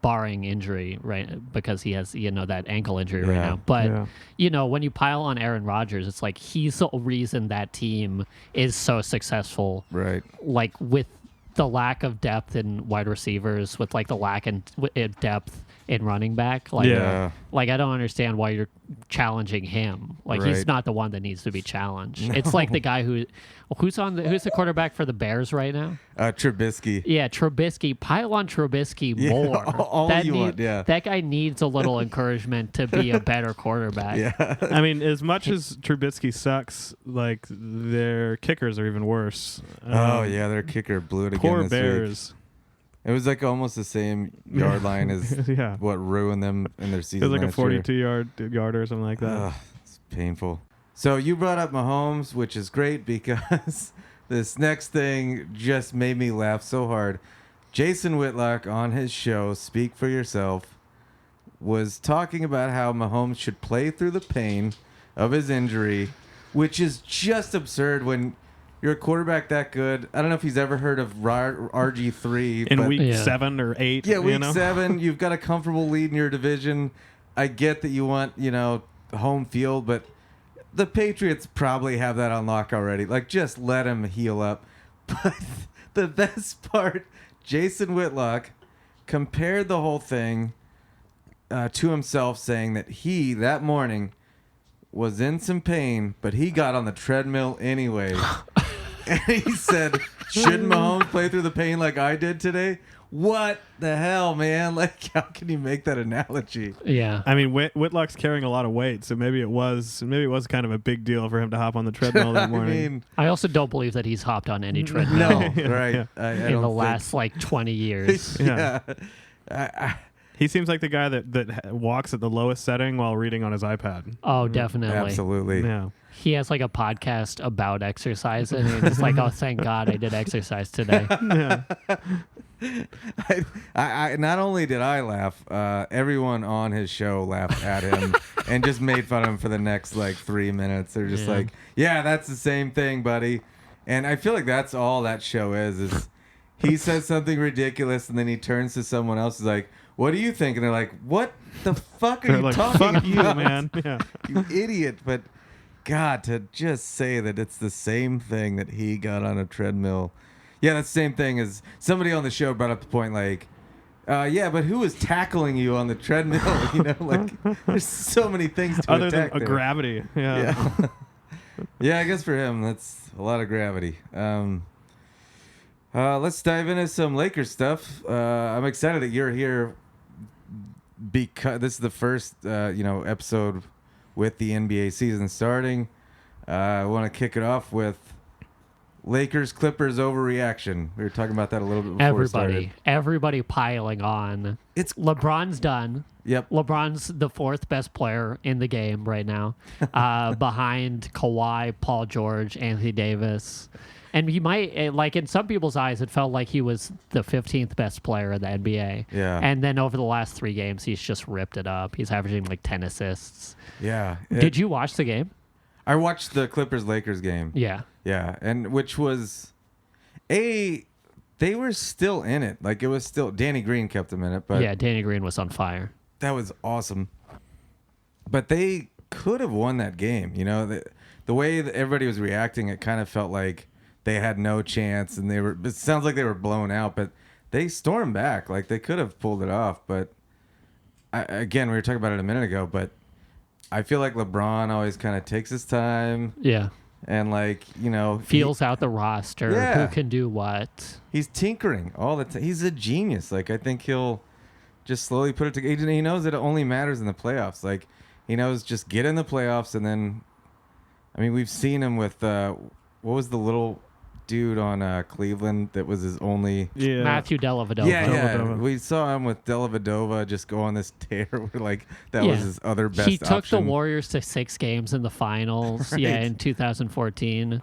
barring injury, right? Because he has that ankle injury right now. But when you pile on Aaron Rodgers, it's like he's the reason that team is so successful. Right. Like with the lack of depth in wide receivers, with like the lack in depth in running back, like I don't understand why you're challenging him. Like he's not the one that needs to be challenged. No. It's like the guy who's the quarterback for the Bears right now? Trubisky. Yeah, Trubisky. Pile on Trubisky more. That guy needs a little encouragement to be a better quarterback. Yeah. I mean, as much as Trubisky sucks, like their kickers are even worse. Their kicker blew it again poor this Bears. week. It was like almost the same yard line as what ruined them in their season. It was like a 42 yarder or something like that. Ugh, it's painful. So you brought up Mahomes, which is great because this next thing just made me laugh so hard. Jason Whitlock on his show, Speak for Yourself, was talking about how Mahomes should play through the pain of his injury, which is just absurd when you're a quarterback that good. I don't know if he's ever heard of RG3. In week 7 or 8. Yeah, week 7, you've got a comfortable lead in your division. I get that you want, home field, but the Patriots probably have that on lock already. Like, just let him heal up. But the best part, Jason Whitlock compared the whole thing to himself, saying that he, that morning, was in some pain, but he got on the treadmill anyway. And he said, shouldn't Mahomes play through the pain like I did today? What the hell, man? Like, how can you make that analogy? Yeah. I mean, Whitlock's carrying a lot of weight, so maybe it was kind of a big deal for him to hop on the treadmill that morning. I also don't believe that he's hopped on any treadmill Right. Yeah. in the last 20 years. Yeah. He seems like the guy that walks at the lowest setting while reading on his iPad. Oh, definitely. Absolutely. Yeah. He has a podcast about exercise, and it's like, oh, thank God I did exercise today. Yeah. I not only did I laugh, everyone on his show laughed at him and just made fun of him for the next 3 minutes. They're just like, yeah, that's the same thing, buddy. And I feel like that's all that show is he says something ridiculous and then he turns to someone else and is like, what do you think? And they're like, what the fuck are you talking fuck about? you, man. Yeah. You idiot. But God, to just say that it's the same thing that he got on a treadmill. Yeah, that's the same thing as somebody on the show brought up the point yeah, but who was tackling you on the treadmill? There's so many things to other attack than there. gravity. Yeah. Yeah, I guess for him, that's a lot of gravity. Let's dive into some Lakers stuff. I'm excited that you're here because this is the first, episode with the NBA season starting. I want to kick it off with Lakers Clippers overreaction. We were talking about that a little bit before we started. Everybody piling on. It's LeBron's done. Yep. LeBron's the fourth best player in the game right now, behind Kawhi, Paul George, Anthony Davis. And he might, in some people's eyes, it felt like he was the 15th best player in the NBA. Yeah. And then over the last 3 games, he's just ripped it up. He's averaging 10 assists. Yeah. Did you watch the game? I watched the Clippers-Lakers game. Yeah. Yeah, and which was they were still in it. It was still Danny Green kept them in it, but yeah, Danny Green was on fire. That was awesome. But they could have won that game. The way that everybody was reacting, it kind of felt like they had no chance, and it sounds like they were blown out, but they stormed back. They could have pulled it off, but again, we were talking about it a minute ago, but I feel like LeBron always kind of takes his time. Yeah. And feels out the roster. Yeah. Who can do what? He's tinkering all the time. He's a genius. I think he'll just slowly put it together. He knows that it only matters in the playoffs. He knows just get in the playoffs, and then, we've seen him with what was the little dude on Cleveland that was his only Matthew Dellavedova. Yeah. We saw him with Dellavedova just go on this tear where that was his other best He took option. the Warriors to 6 games in the finals. Right. Yeah, in 2014.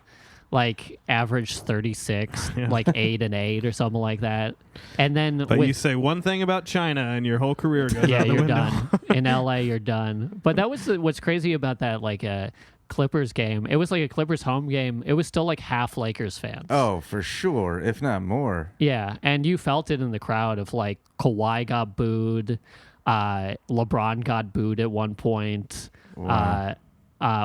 Averaged 36, 8 and 8 or something like that. And then you say one thing about China and your whole career goes out the you're window. done. In LA, you're done. But that was what's crazy about that Clippers game. It was a Clippers home game. It was still half Lakers fans. Oh, for sure, if not more. Yeah, and you felt it in the crowd of Kawhi got booed, LeBron got booed at one point. Wow.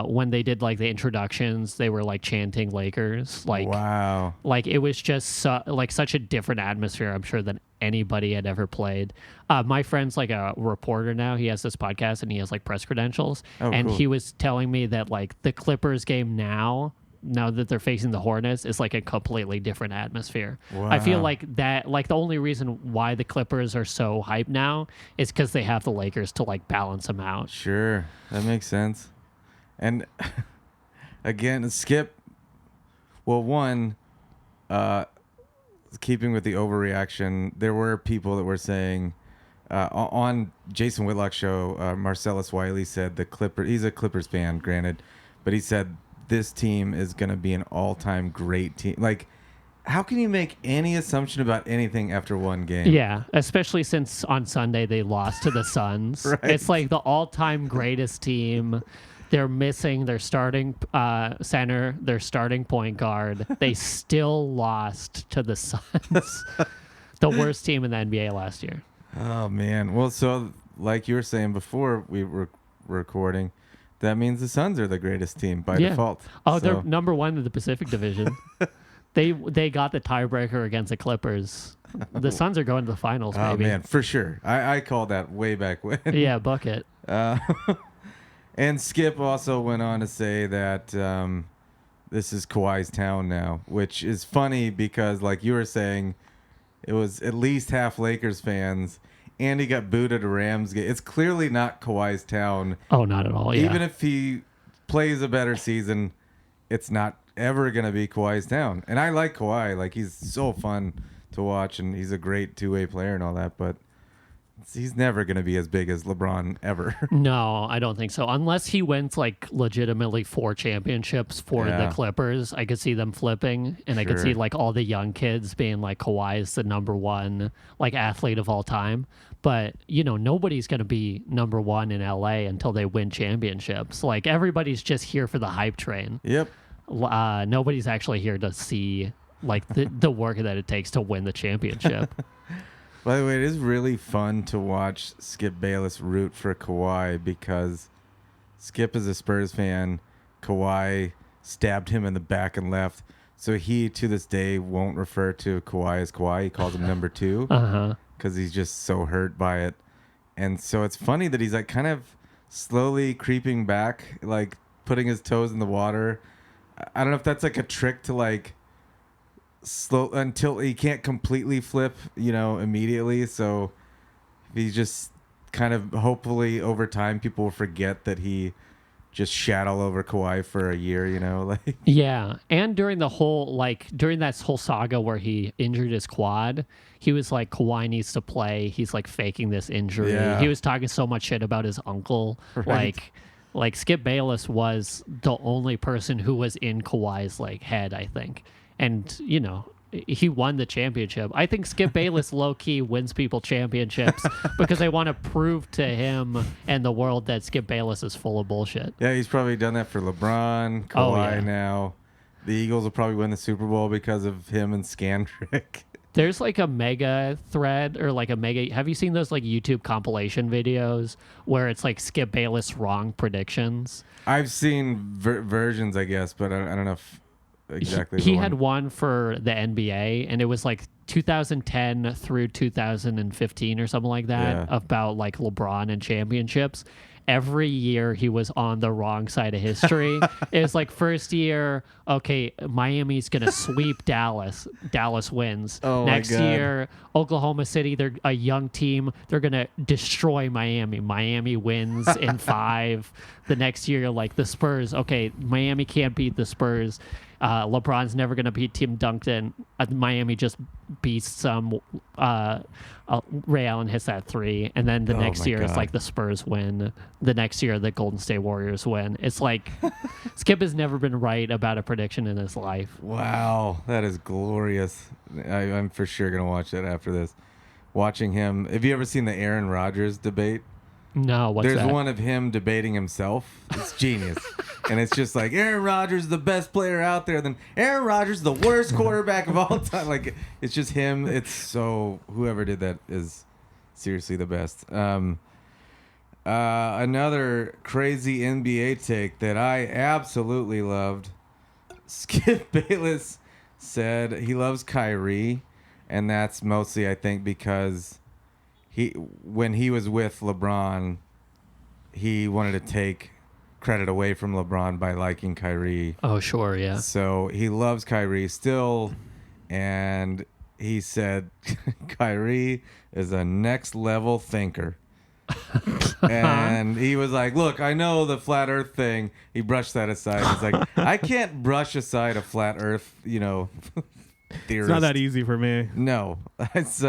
When they did the introductions, they were chanting Lakers. Wow. It was just such a different atmosphere, I'm sure, than anybody had ever played. My friend's a reporter now. He has this podcast and he has press credentials. And cool. he was telling me that the Clippers game now that they're facing the Hornets is a completely different atmosphere. Wow. I feel that the only reason why the Clippers are so hyped now is because they have the Lakers to balance them out. Sure, that makes sense. And again, Skip. Well, one, keeping with the overreaction, there were people that were saying on Jason Whitlock's show, Marcellus Wiley said he's a Clippers fan, granted, but he said this team is going to be an all-time great team. How can you make any assumption about anything after one game? Yeah, especially since on Sunday they lost to the Suns. Right. It's the all-time greatest team. They're missing their starting center, their starting point guard. They still lost to the Suns, the worst team in the NBA last year. Oh, man. Well, so like you were saying before we were recording, that means the Suns are the greatest team by default. Oh, they're number one in the Pacific Division. They got the tiebreaker against the Clippers. The Suns are going to the finals, oh, baby. man, for sure. I called that way back when. Yeah, bucket. And Skip also went on to say that this is Kawhi's town now, which is funny because, like you were saying, it was at least half Lakers fans, and he got booed at a Rams game. It's clearly not Kawhi's town. Oh, not at all, yeah. Even if he plays a better season, it's not ever going to be Kawhi's town. And I like Kawhi. Like, he's so fun to watch, and he's a great two-way player and all that, but he's never going to be as big as LeBron ever. No, I don't think so. Unless he wins like legitimately 4 championships for the Clippers, I could see them flipping, and I could see like all the young kids being like, Kawhi's the number one like athlete of all time. But nobody's going to be number one in LA until they win championships. Like, everybody's just here for the hype train. Yep. Nobody's actually here to see like the work that it takes to win the championship. By the way, it is really fun to watch Skip Bayless root for Kawhi because Skip is a Spurs fan. Kawhi stabbed him in the back and left. So he, to this day, won't refer to Kawhi as Kawhi. He calls him number 2 because he's just so hurt by it. And so it's funny that he's like kind of slowly creeping back, like putting his toes in the water. I don't know if that's like a trick to like slow until he can't completely flip, immediately. So he's just kind of, hopefully over time, people will forget that he just shat all over Kawhi for a year, like. Yeah, and during that whole saga where he injured his quad, he was like, Kawhi needs to play. He's like faking this injury. Yeah. He was talking so much shit about his uncle. Right. Like Skip Bayless was the only person who was in Kawhi's like head, I think. And, he won the championship. I think Skip Bayless low-key wins people championships because they want to prove to him and the world that Skip Bayless is full of bullshit. Yeah, he's probably done that for LeBron, Kawhi now. The Eagles will probably win the Super Bowl because of him and Scandrick. There's like a mega thread or like a mega... Have you seen those like YouTube compilation videos where it's like Skip Bayless wrong predictions? I've seen versions, I guess, but I don't know if... Exactly. He had one for the NBA, and it was like 2010 through 2015 or something like that, about like LeBron and championships. Every year he was on the wrong side of history. It was like first year, okay, Miami's going to sweep Dallas. Dallas wins. Oh, Next my God. year, Oklahoma City, they're a young team. They're going to destroy Miami. Miami wins in 5. The next year, like the Spurs, okay, Miami can't beat the Spurs. LeBron's never going to beat Tim Duncan. Miami just beats some. Ray Allen hits that 3. And then the next year, it's like the Spurs win. The next year, the Golden State Warriors win. It's like Skip has never been right about a prediction in his life. Wow, that is glorious. I'm for sure going to watch that after this. Watching him. Have you ever seen the Aaron Rodgers debate? No, what's There's that? one of him debating himself. It's genius. And it's just like, Aaron Rodgers is the best player out there. Then Aaron Rodgers is the worst quarterback of all time. Like, it's just him. It's so, whoever did that is seriously the best. Another crazy NBA take that I absolutely loved. Skip Bayless said he loves Kyrie. And that's mostly, I think, because when he was with LeBron, he wanted to take credit away from LeBron by liking Kyrie. Oh, sure, yeah. So he loves Kyrie still, and he said Kyrie is a next level thinker. And he was like, look, I know the flat earth thing. He brushed that aside. He's like, I can't brush aside a flat earth, theorist. It's not that easy for me. No. It's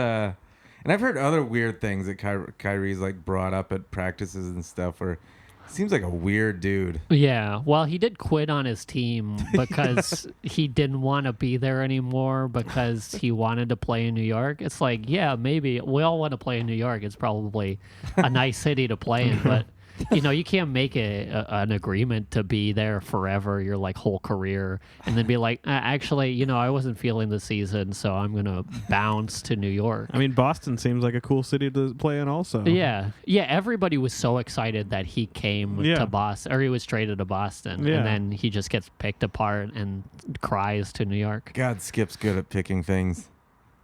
and I've heard other weird things that Kyrie's like brought up at practices and stuff where he seems like a weird dude. Yeah, well, he did quit on his team because he didn't want to be there anymore because he wanted to play in New York. It's like, yeah, maybe we all want to play in New York. It's probably a nice city to play in, but you can't make an agreement to be there forever, your like whole career, and then be like, actually, I wasn't feeling the season, so I'm gonna bounce to New York. I mean, Boston seems like a cool city to play in, also. Yeah. Everybody was so excited that he came to Boston, or he was traded to Boston, and then he just gets picked apart and cries to New York. God, Skip's good at picking things.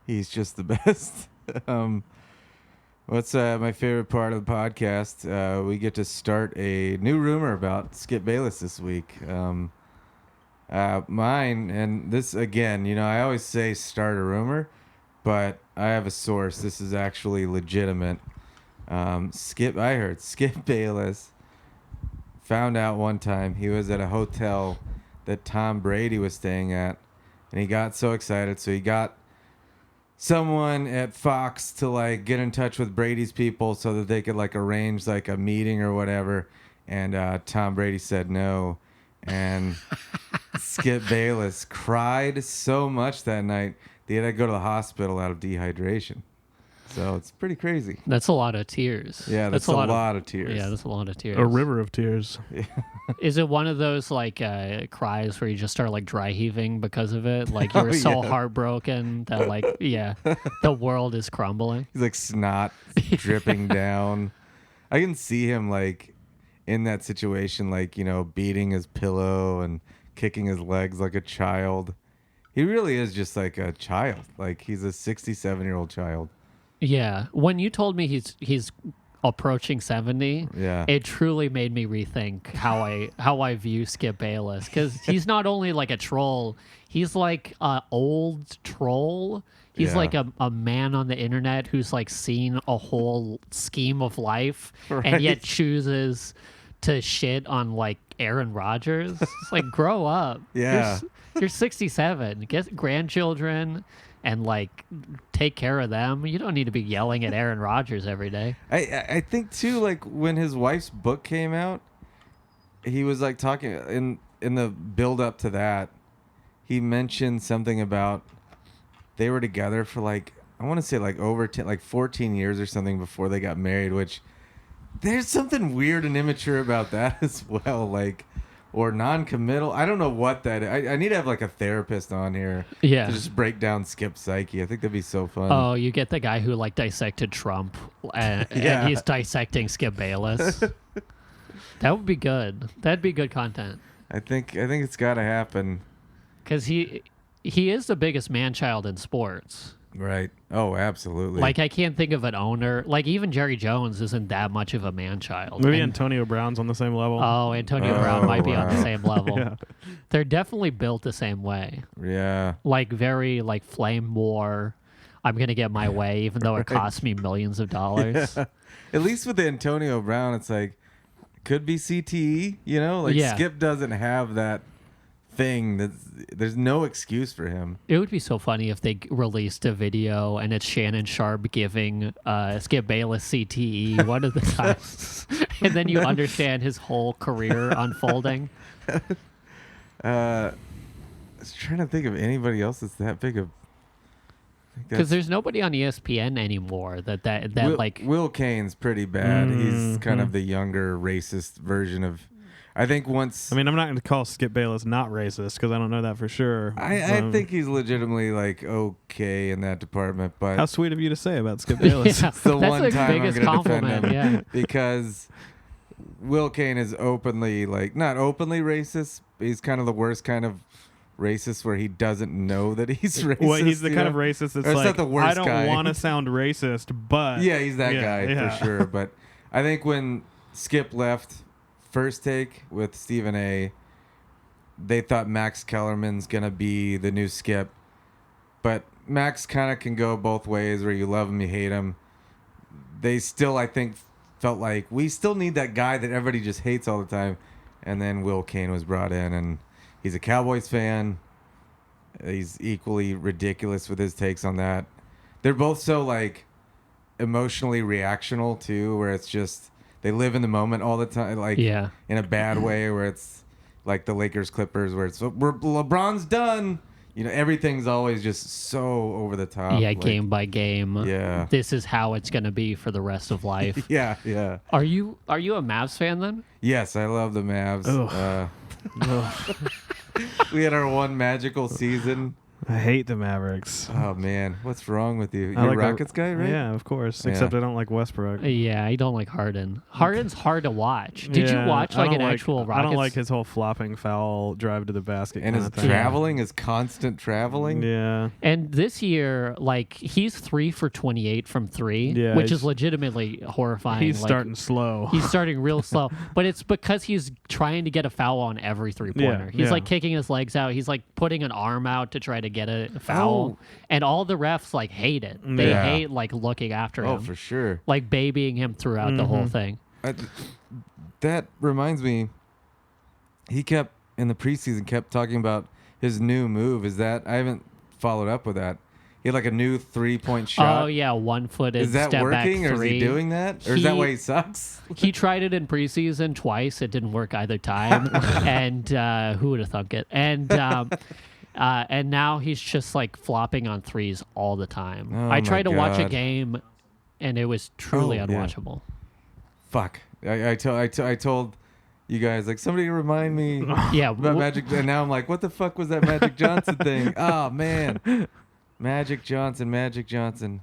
He's just the best. What's my favorite part of the podcast? We get to start a new rumor about Skip Bayless this week. Mine, and this again, I always say start a rumor, but I have a source. This is actually legitimate. I heard Skip Bayless found out one time he was at a hotel that Tom Brady was staying at, and he got so excited, so he got someone at Fox to like get in touch with Brady's people so that they could like arrange like a meeting or whatever, and Tom Brady said no, and Skip Bayless cried so much that night they had to go to the hospital out of dehydration. So it's pretty crazy. That's a lot of tears. Yeah, that's a lot of tears. Yeah, that's a lot of tears. A river of tears. Is it one of those like cries where you just start like dry heaving because of it? Like you're so heartbroken that like, the world is crumbling. He's like snot dripping down. I can see him like in that situation, like, beating his pillow and kicking his legs like a child. He really is just like a child. Like he's a 67-year-old child. Yeah. When you told me he's approaching 70, it truly made me rethink how I view Skip Bayless, because he's not only like a troll, he's like an old troll. He's like a man on the internet who's like seen a whole scheme of life and yet chooses to shit on like Aaron Rodgers. It's like, grow up. Yeah. You're 67. Get grandchildren and like take care of them. You don't need to be yelling at Aaron Rodgers every day. I think too, like when his wife's book came out, he was like talking in the build up to that, he mentioned something about they were together for like, I want to say like over 14 years or something before they got married, which there's something weird and immature about that as well. Like, or non-committal. I don't know what that is. I need to have like a therapist on here to just break down Skip's psyche. I think that'd be so fun. Oh, you get the guy who like dissected Trump and he's dissecting Skip Bayless. That would be good. That'd be good content. I think it's got to happen. Because he is the biggest man-child in sports. Right. Oh, absolutely. Like, I can't think of an owner. Like, even Jerry Jones isn't that much of a man-child. Maybe Antonio Brown's on the same level. Oh, Antonio Brown might be on the same level. They're definitely built the same way. Yeah. Like, very, like, flame war. I'm going to get my way, even though it costs me millions of dollars. Yeah. At least with Antonio Brown, it's like, could be CTE, Like, Skip doesn't have that thing. There's no excuse for him. It would be so funny if they released a video and it's Shannon Sharp giving Skip Bayless CTE one of the times, and then you understand his whole career unfolding. I was trying to think of anybody else that's that big of. Because there's nobody on ESPN anymore that like Will Cain's pretty bad. He's kind of the younger racist version of. I think once. I mean, I'm not going to call Skip Bayless not racist because I don't know that for sure. I think he's legitimately like okay in that department, but how sweet of you to say about Skip Bayless. It's the that's one the time I'm biggest going to defend compliment, him because Will Cain is openly like not openly racist. He's kind of the worst kind of racist where he doesn't know that he's racist. Well, he's the kind of racist that's like, the worst I don't want to sound racist, but yeah, he's that guy for sure. But I think when Skip left First Take with Stephen A., they thought Max Kellerman's gonna be the new Skip, but Max kind of can go both ways, where you love him, you hate him. They still, I think, felt like we still need that guy that everybody just hates all the time. And then Will Cain was brought in, and he's a Cowboys fan. He's equally ridiculous with his takes on that. They're both so like emotionally reactional too, where it's just they live in the moment all the time, like in a bad way, where it's like the Lakers Clippers, where it's LeBron's done, everything's always just so over the top. Yeah, game by game. Yeah. This is how it's going to be for the rest of life. Yeah. Are you a Mavs fan then? Yes, I love the Mavs. We had our one magical season. I hate the Mavericks. Oh man, what's wrong with you? I You're like a Rockets guy, right? Yeah, of course. Yeah. Except I don't like Westbrook. Yeah, I don't like Harden. Harden's hard to watch. Did you watch I like don't an actual Rockets? I don't like his whole flopping foul drive to the basket. And his traveling, his constant traveling. Yeah. And this year, like he's 3 for 28 from 3, Yeah, which is legitimately horrifying. He's like, starting slow. He's starting real slow, but it's because he's trying to get a foul on every 3-pointer. He's like kicking his legs out. He's like putting an arm out to try to get a foul. And all the refs like hate it. They hate like looking after him. Oh, for sure. Like babying him throughout the whole thing. That reminds me, he kept in the preseason kept talking about his new move. Is that I haven't followed up with that. He had like a new 3-point shot. Oh yeah, 1-footed. Is that step working, back or is he doing that, or is that why he sucks? He tried it in preseason twice. It didn't work either time. And who would have thunk it? And now he's just like flopping on threes all the time. Oh I tried to watch a God. game, and it was truly unwatchable. Fuck. I told you guys, like, somebody remind me Yeah, about Magic, and now I'm like, what the fuck was that Magic Johnson thing? Oh man, Magic Johnson.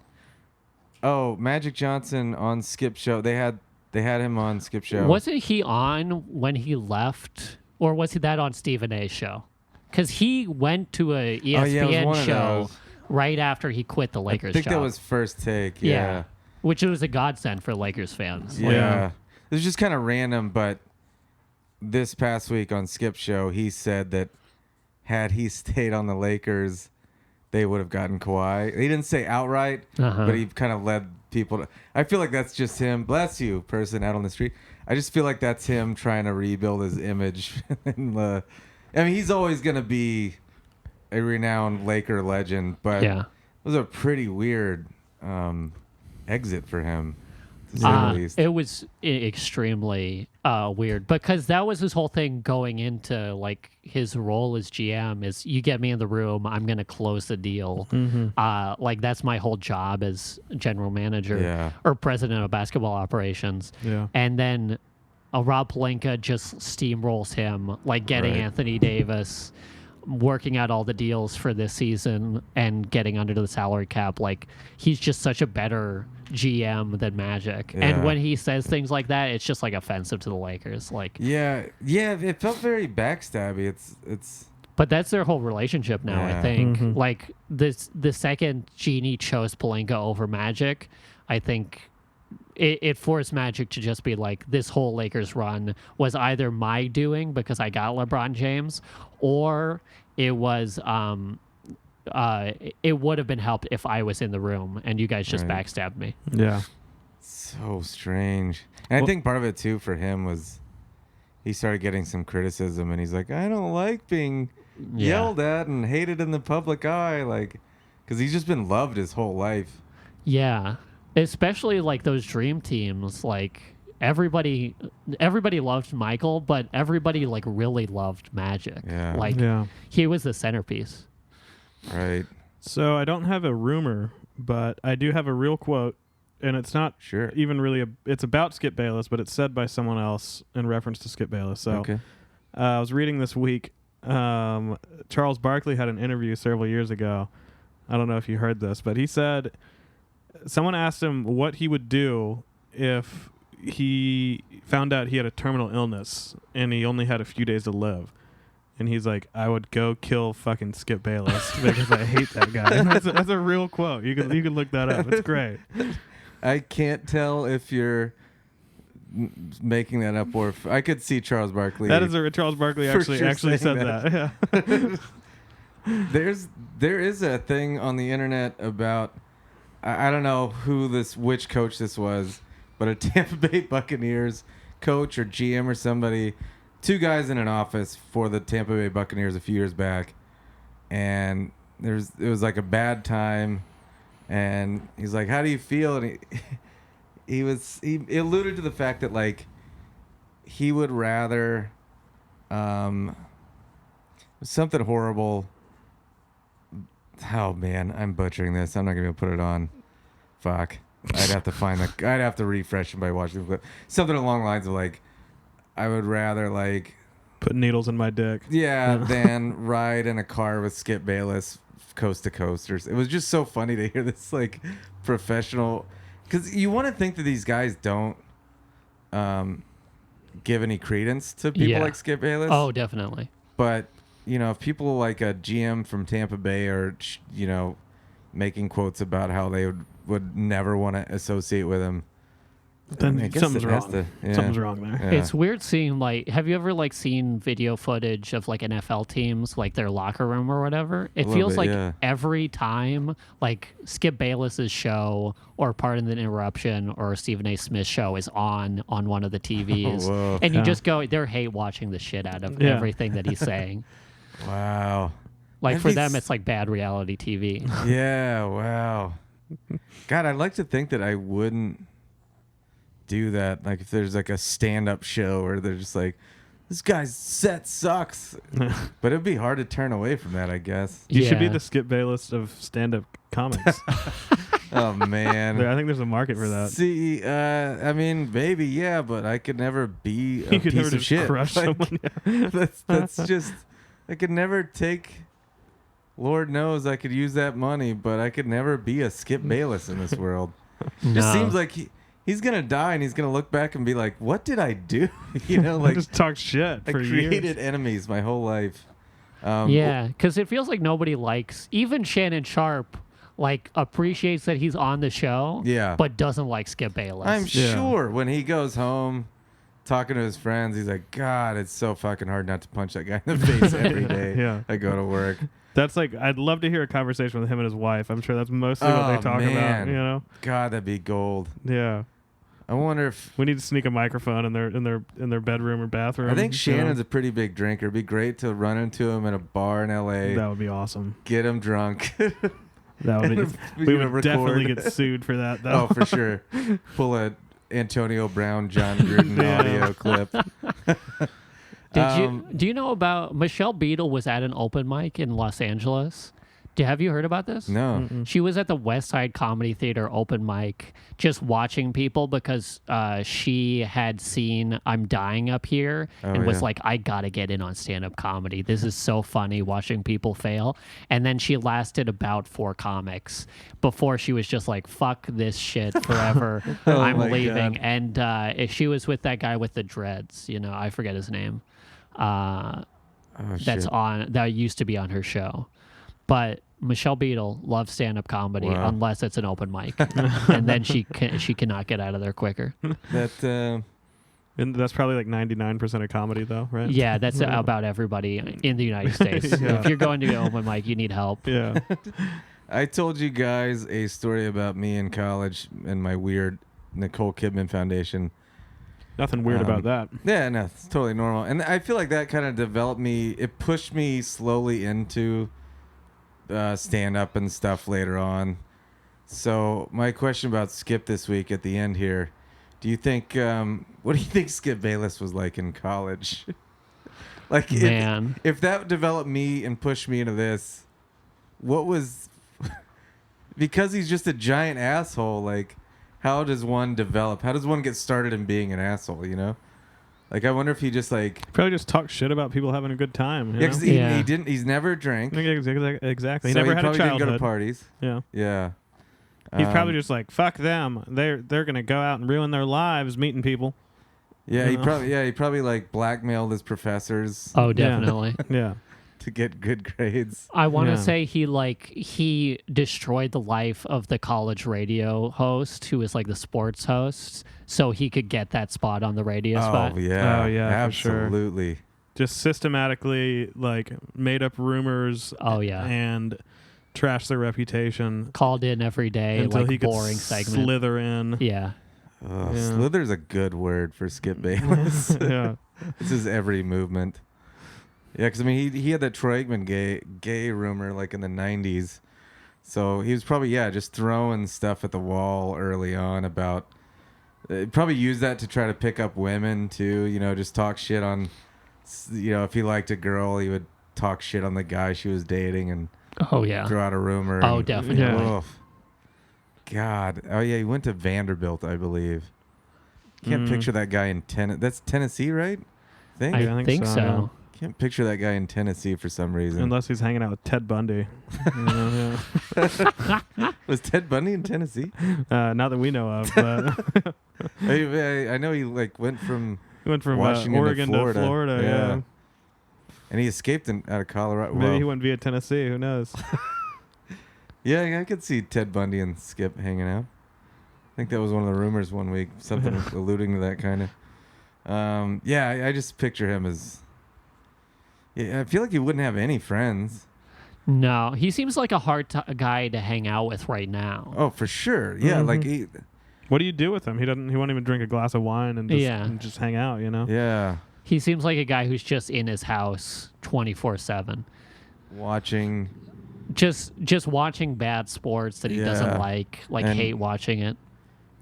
Oh, Magic Johnson on Skip Show. They had him on Skip Show. Wasn't he on when he left, or was he that on Stephen A's show? Because he went to a ESPN show right after he quit the Lakers. I think job. that was First Take. Yeah. Which was a godsend for Lakers fans. Yeah. It was just kind of random, but this past week on Skip Show, he said that had he stayed on the Lakers, they would have gotten Kawhi. He didn't say outright, but he kind of led people to. I feel like that's just him. Bless you, person out on the street. I just feel like that's him trying to rebuild his image. I mean, he's always going to be a renowned Laker legend, but it was a pretty weird exit for him, to say the least. It was extremely weird because that was his whole thing going into like his role as GM is you get me in the room, I'm going to close the deal. Like that's my whole job as general manager or president of basketball operations. Yeah. And then Rob Pelinka just steamrolls him, like getting Anthony Davis, working out all the deals for this season and getting under the salary cap. Like he's just such a better GM than Magic. And when he says things like that, it's just like offensive to the Lakers. Like it felt very backstabby. It's but that's their whole relationship now, I think. Like the second Genie chose Pelinka over Magic, I think it forced Magic to just be like, this whole Lakers run was either my doing because I got LeBron James, or it was it would have been helped if I was in the room and you guys just backstabbed me. Yeah. So strange. And I think part of it too for him was he started getting some criticism, and he's like, I don't like being yelled at and hated in the public eye, like, because he's just been loved his whole life. Yeah. Especially like those dream teams, like everybody loved Michael, but everybody like really loved Magic. He was the centerpiece. Right. So I don't have a rumor, but I do have a real quote, and it's not even really it's about Skip Bayless, but it's said by someone else in reference to Skip Bayless. So I was reading this week, Charles Barkley had an interview several years ago. I don't know if you heard this, but he said someone asked him what he would do if he found out he had a terminal illness and he only had a few days to live. And he's like, I would go kill fucking Skip Bayless because I hate that guy. That's a real quote. You can look that up. It's great. I can't tell if you're making that up or if I could see Charles Barkley. That is Charles Barkley actually said that. Yeah. There is a thing on the internet about I don't know which coach this was, but a Tampa Bay Buccaneers coach or GM or somebody, two guys in an office for the Tampa Bay Buccaneers a few years back, and it was like a bad time, and he's like, how do you feel? And he alluded to the fact that like he would rather something horrible, Oh man, I'm butchering this. I'm not gonna put it on. Fuck. I'd have to find I'd have to refresh it by watching the clip. Something along the lines of like, I would rather like put needles in my dick. Yeah, than ride in a car with Skip Bayless coast to coast. It was just so funny to hear this like professional, because you want to think that these guys don't give any credence to people like Skip Bayless. Oh, definitely. But if people like a GM from Tampa Bay are making quotes about how they would never want to associate with him, then I guess something's it has wrong. to- yeah. Something's wrong there. Yeah. It's weird seeing have you ever seen video footage of like NFL teams, like their locker room or whatever? It feels bit, like yeah. every time like Skip Bayless's show or Pardon the Interruption or Stephen A. Smith's show is on one of the TVs. Whoa. And you just go, they're hate watching the shit out of everything that he's saying. Wow. Like That'd for be them, it's like bad reality TV. Yeah, wow. God, I'd like to think that I wouldn't do that. Like if there's like a stand-up show where they're just like, this guy's set sucks. But it'd be hard to turn away from that, I guess. You should be Yeah. the Skip Bayless of stand-up comics. Oh, man. I think there's a market for that. See, I mean, maybe, yeah, but I could never be a You could never piece of just shit. crush Like, someone. that's just, I could never take, Lord knows I could use that money, but I could never be a Skip Bayless in this world. Just No. seems like he's going to die and he's going to look back and be like, what did I do? Like, just talk shit I for created years. enemies my whole life. Yeah, because it feels like nobody likes, even Shannon Sharp, like appreciates that he's on the show, Yeah. but doesn't like Skip Bayless. I'm Yeah. sure when he goes home talking to his friends, he's like, God, it's so fucking hard not to punch that guy in the face every day. Yeah. I go to work. That's like, I'd love to hear a conversation with him and his wife. I'm sure that's mostly what they Oh, talk man. about. God, that'd be gold. Yeah. I wonder if We need to sneak a microphone in their bedroom or bathroom. I think you know? Shannon's a pretty big drinker. It'd be great to run into him in a bar in LA, That would be awesome. get him drunk. That would be. We we gonna would definitely record. get sued for that, though. Oh, for sure. Pull a Antonio Brown, John Gruden Yeah. audio clip. Do you know about Michelle Beadle was at an open mic in Los Angeles? Have you heard about this? No. She was at the West Side Comedy Theater open mic just watching people because she had seen I'm Dying Up Here and was yeah. like, I got to get in on stand-up comedy. This is so funny watching people fail. And then she lasted about 4 comics before she was just like, fuck this shit forever. I'm my leaving. God. And she was with that guy with the dreads. I forget his name. Oh, That's shit. that used to be on her show. But Michelle Beadle loves stand-up comedy Wow. unless it's an open mic, and then she cannot get out of there quicker. That And that's probably like 99% of comedy, though, right? Yeah, that's about everybody in the United States. Yeah. If you're going to an open mic, you need help. Yeah. I told you guys a story about me in college and my weird Nicole Kidman Foundation. Nothing weird about that. Yeah, no, it's totally normal. And I feel like that kind of developed me. It pushed me slowly into stand up and stuff later on. So my question about Skip this week at the end here, do you think what do you think Skip Bayless was like in college? Like Man. if that developed me and pushed me into this, what was because he's just a giant asshole, like how does one develop? How does one get started in being an asshole, Like I wonder if he just like Probably just talk shit about people having a good time. You yeah, know? 'cause Yeah. he didn't. He's never drank. Exactly. He So never had a probably didn't childhood. go to parties. Yeah. Yeah. He's probably just like, fuck them. They're gonna go out and ruin their lives meeting people. Yeah, he know? he probably like blackmailed his professors Oh, definitely. Yeah. to get good grades. I want to Yeah. say he destroyed the life of the college radio host who was like the sports host, so he could get that spot on the radio spot. Oh yeah. Oh, yeah, for sure. Absolutely. Just systematically like made up rumors. Oh, yeah. And trashed their reputation Called in every day, until like he could boring segment. slither in. Yeah. Oh, Yeah. Slither's a good word for Skip Bayless. Yeah. This is every movement. Yeah, because I mean, he had that Troy Aikman gay rumor like in the 90s. So he was probably, just throwing stuff at the wall early on about, probably used that to try to pick up women too, just talk shit on, if he liked a girl, he would talk shit on the guy she was dating. And Oh yeah. throw out a rumor. Oh, and- definitely. Oh, God. Oh yeah, he went to Vanderbilt, I believe. Can't picture that guy in That's Tennessee, right? I I think think so, so. Can't picture that guy in Tennessee for some reason. Unless he's hanging out with Ted Bundy. You know, Was Ted Bundy in Tennessee? not that we know of, but I know he like went from he went from Washington Oregon to Florida. yeah. And he escaped out of Colorado. Maybe Well, he went via Tennessee. Who knows? yeah, I could see Ted Bundy and Skip hanging out. I think that was one of the rumors one week, something alluding to that kind of. Yeah, I just picture him as. Yeah, I feel like he wouldn't have any friends. No, he seems like a hard guy to hang out with right now. Oh, for sure. Yeah, like he. What do you do with him? He won't even drink a glass of wine and just hang out. You know. Yeah, He seems like a guy who's just in his house 24/7. watching. Just watching bad sports that he doesn't like And- hate watching it.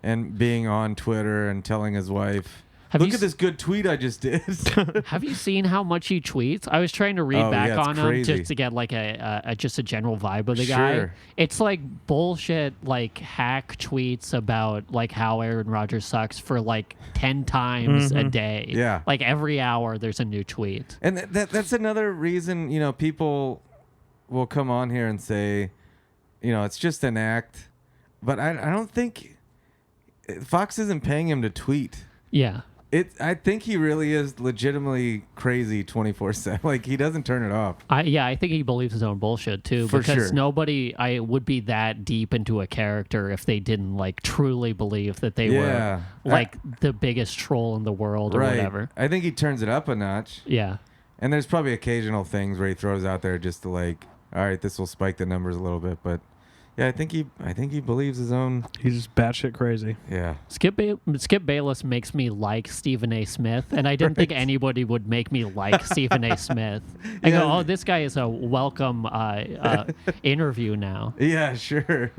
And being on Twitter and telling his wife, Have "Look you at this good tweet I just did." Have you seen how much he tweets? I was trying to read Oh, back yeah, it's on him crazy. just to get like a just a general vibe of the guy. Sure. It's like bullshit, like hack tweets about like how Aaron Rodgers sucks for like 10 times a day. Yeah. like every hour there's a new tweet. And that's another reason, people will come on here and say, it's just an act. But I don't think Fox isn't paying him to tweet. Yeah. I think he really is legitimately crazy 24/7. Like, he doesn't turn it off. I think he believes his own bullshit too, For because sure. nobody would be that deep into a character if they didn't like truly believe that they Yeah. were like the biggest troll in the world or Right. whatever. I think he turns it up a notch. Yeah. And there's probably occasional things where he throws out there just to like, all right, this will spike the numbers a little bit. But yeah, I think he believes his own. He's just batshit crazy. Yeah. Skip Bayless makes me like Stephen A. Smith, and I didn't think anybody would make me like Stephen A. Smith. I go, oh, this guy is a welcome interview now. Yeah, sure.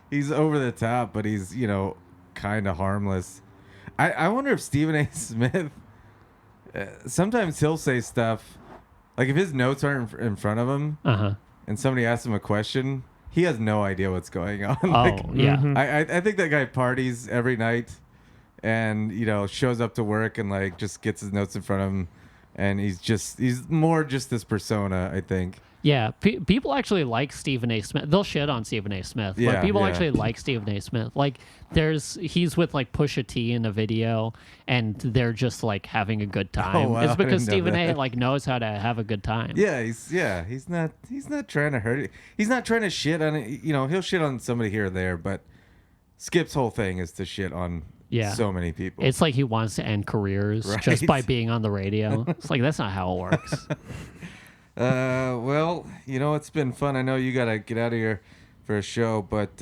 He's over the top, but he's, kind of harmless. I wonder if Stephen A. Smith, sometimes he'll say stuff, like if his notes aren't in front of him and somebody asks him a question, he has no idea what's going on. Yeah. I think that guy parties every night and, shows up to work and like just gets his notes in front of him. And he's more just this persona, I think. Yeah, people actually like Stephen A. Smith. They'll shit on Stephen A. Smith. Yeah, Like people yeah. actually like Stephen A. Smith. Like he's with like Pusha T in a video, and they're just like having a good time. Oh, wow, It's I because didn't know Stephen A. that. like knows how to have a good time. Yeah, he's not trying to hurt it. He's not trying to shit on it. He'll shit on somebody here or there, but Skip's whole thing is to shit on so many people. It's like he wants to end careers just Right. by being on the radio. It's like that's not how it works. Well, it's been fun. I know you got to get out of here for a show, but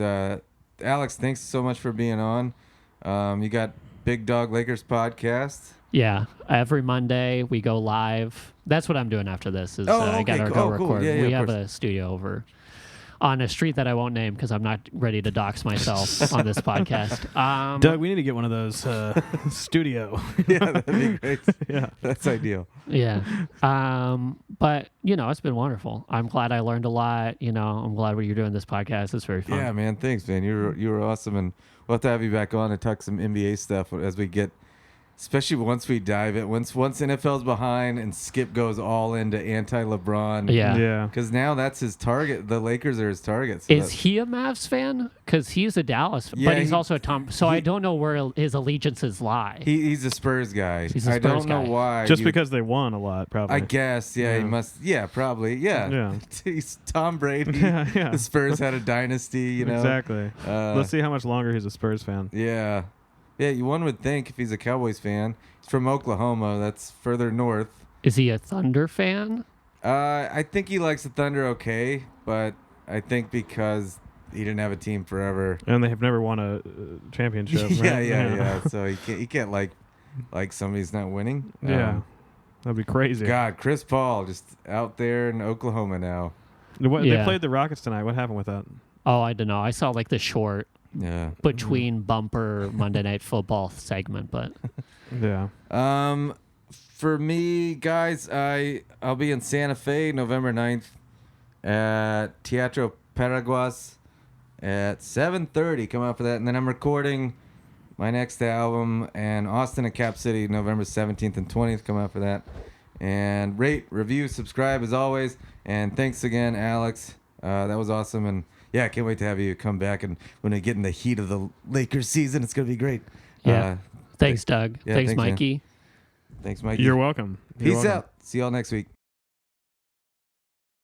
Alex, thanks so much for being on. You got Big Dog Lakers podcast. Yeah, every Monday we go live. That's what I'm doing after this. Is I okay, gotta cool. go Oh, cool. record. Yeah, we of have course. a studio over on a street that I won't name because I'm not ready to dox myself on this podcast. Doug, we need to get one of those studio. Yeah, that'd be great. Yeah. That's ideal. Yeah. But it's been wonderful. I'm glad I learned a lot. I'm glad you're doing this podcast. It's very fun. Yeah, man. Thanks, man. You were awesome, and we'll have to have you back on and talk some NBA stuff as we get. Especially once we dive in, once NFL's behind and Skip goes all into anti-LeBron. Yeah. Yeah. Because now that's his target. The Lakers are his target. So Is he a Mavs fan? Because he's a Dallas, Yeah, but he's he- also a Tom. So I don't know where his allegiances lie. he's a Spurs guy. He's a I don't Spurs know guy. why. Just because they won a lot, probably. I guess, yeah, he must. Yeah, probably. Yeah. Yeah. He's Tom Brady. Yeah. The Spurs had a dynasty, Exactly. Let's see how much longer he's a Spurs fan. Yeah. Yeah, one would think if he's a Cowboys fan. He's from Oklahoma. That's further north. Is he a Thunder fan? I think he likes the Thunder okay, but I think because he didn't have a team forever. And they have never won a championship, Yeah, right? yeah. So he can't like somebody's not winning. Yeah. That'd be crazy. God, Chris Paul just out there in Oklahoma now. They Yeah. played the Rockets tonight. What happened with that? Oh, I don't know. I saw like the short Yeah. between bumper Monday Night Football segment, but Yeah. For me, guys, I'll be in Santa Fe November 9th. at Teatro Paraguas at 7:30. Come out for that. And then I'm recording my next album in Austin at Cap City, November 17th and 20th. Come out for that. And rate, review, subscribe as always. And thanks again, Alex. That was awesome. And yeah, I can't wait to have you come back. And when we get in the heat of the Lakers season, it's going to be great. Yeah. Thanks, Doug. Yeah, thanks, thanks, man. Mikey. Thanks, Mikey. You're welcome. Peace out. See y'all next week.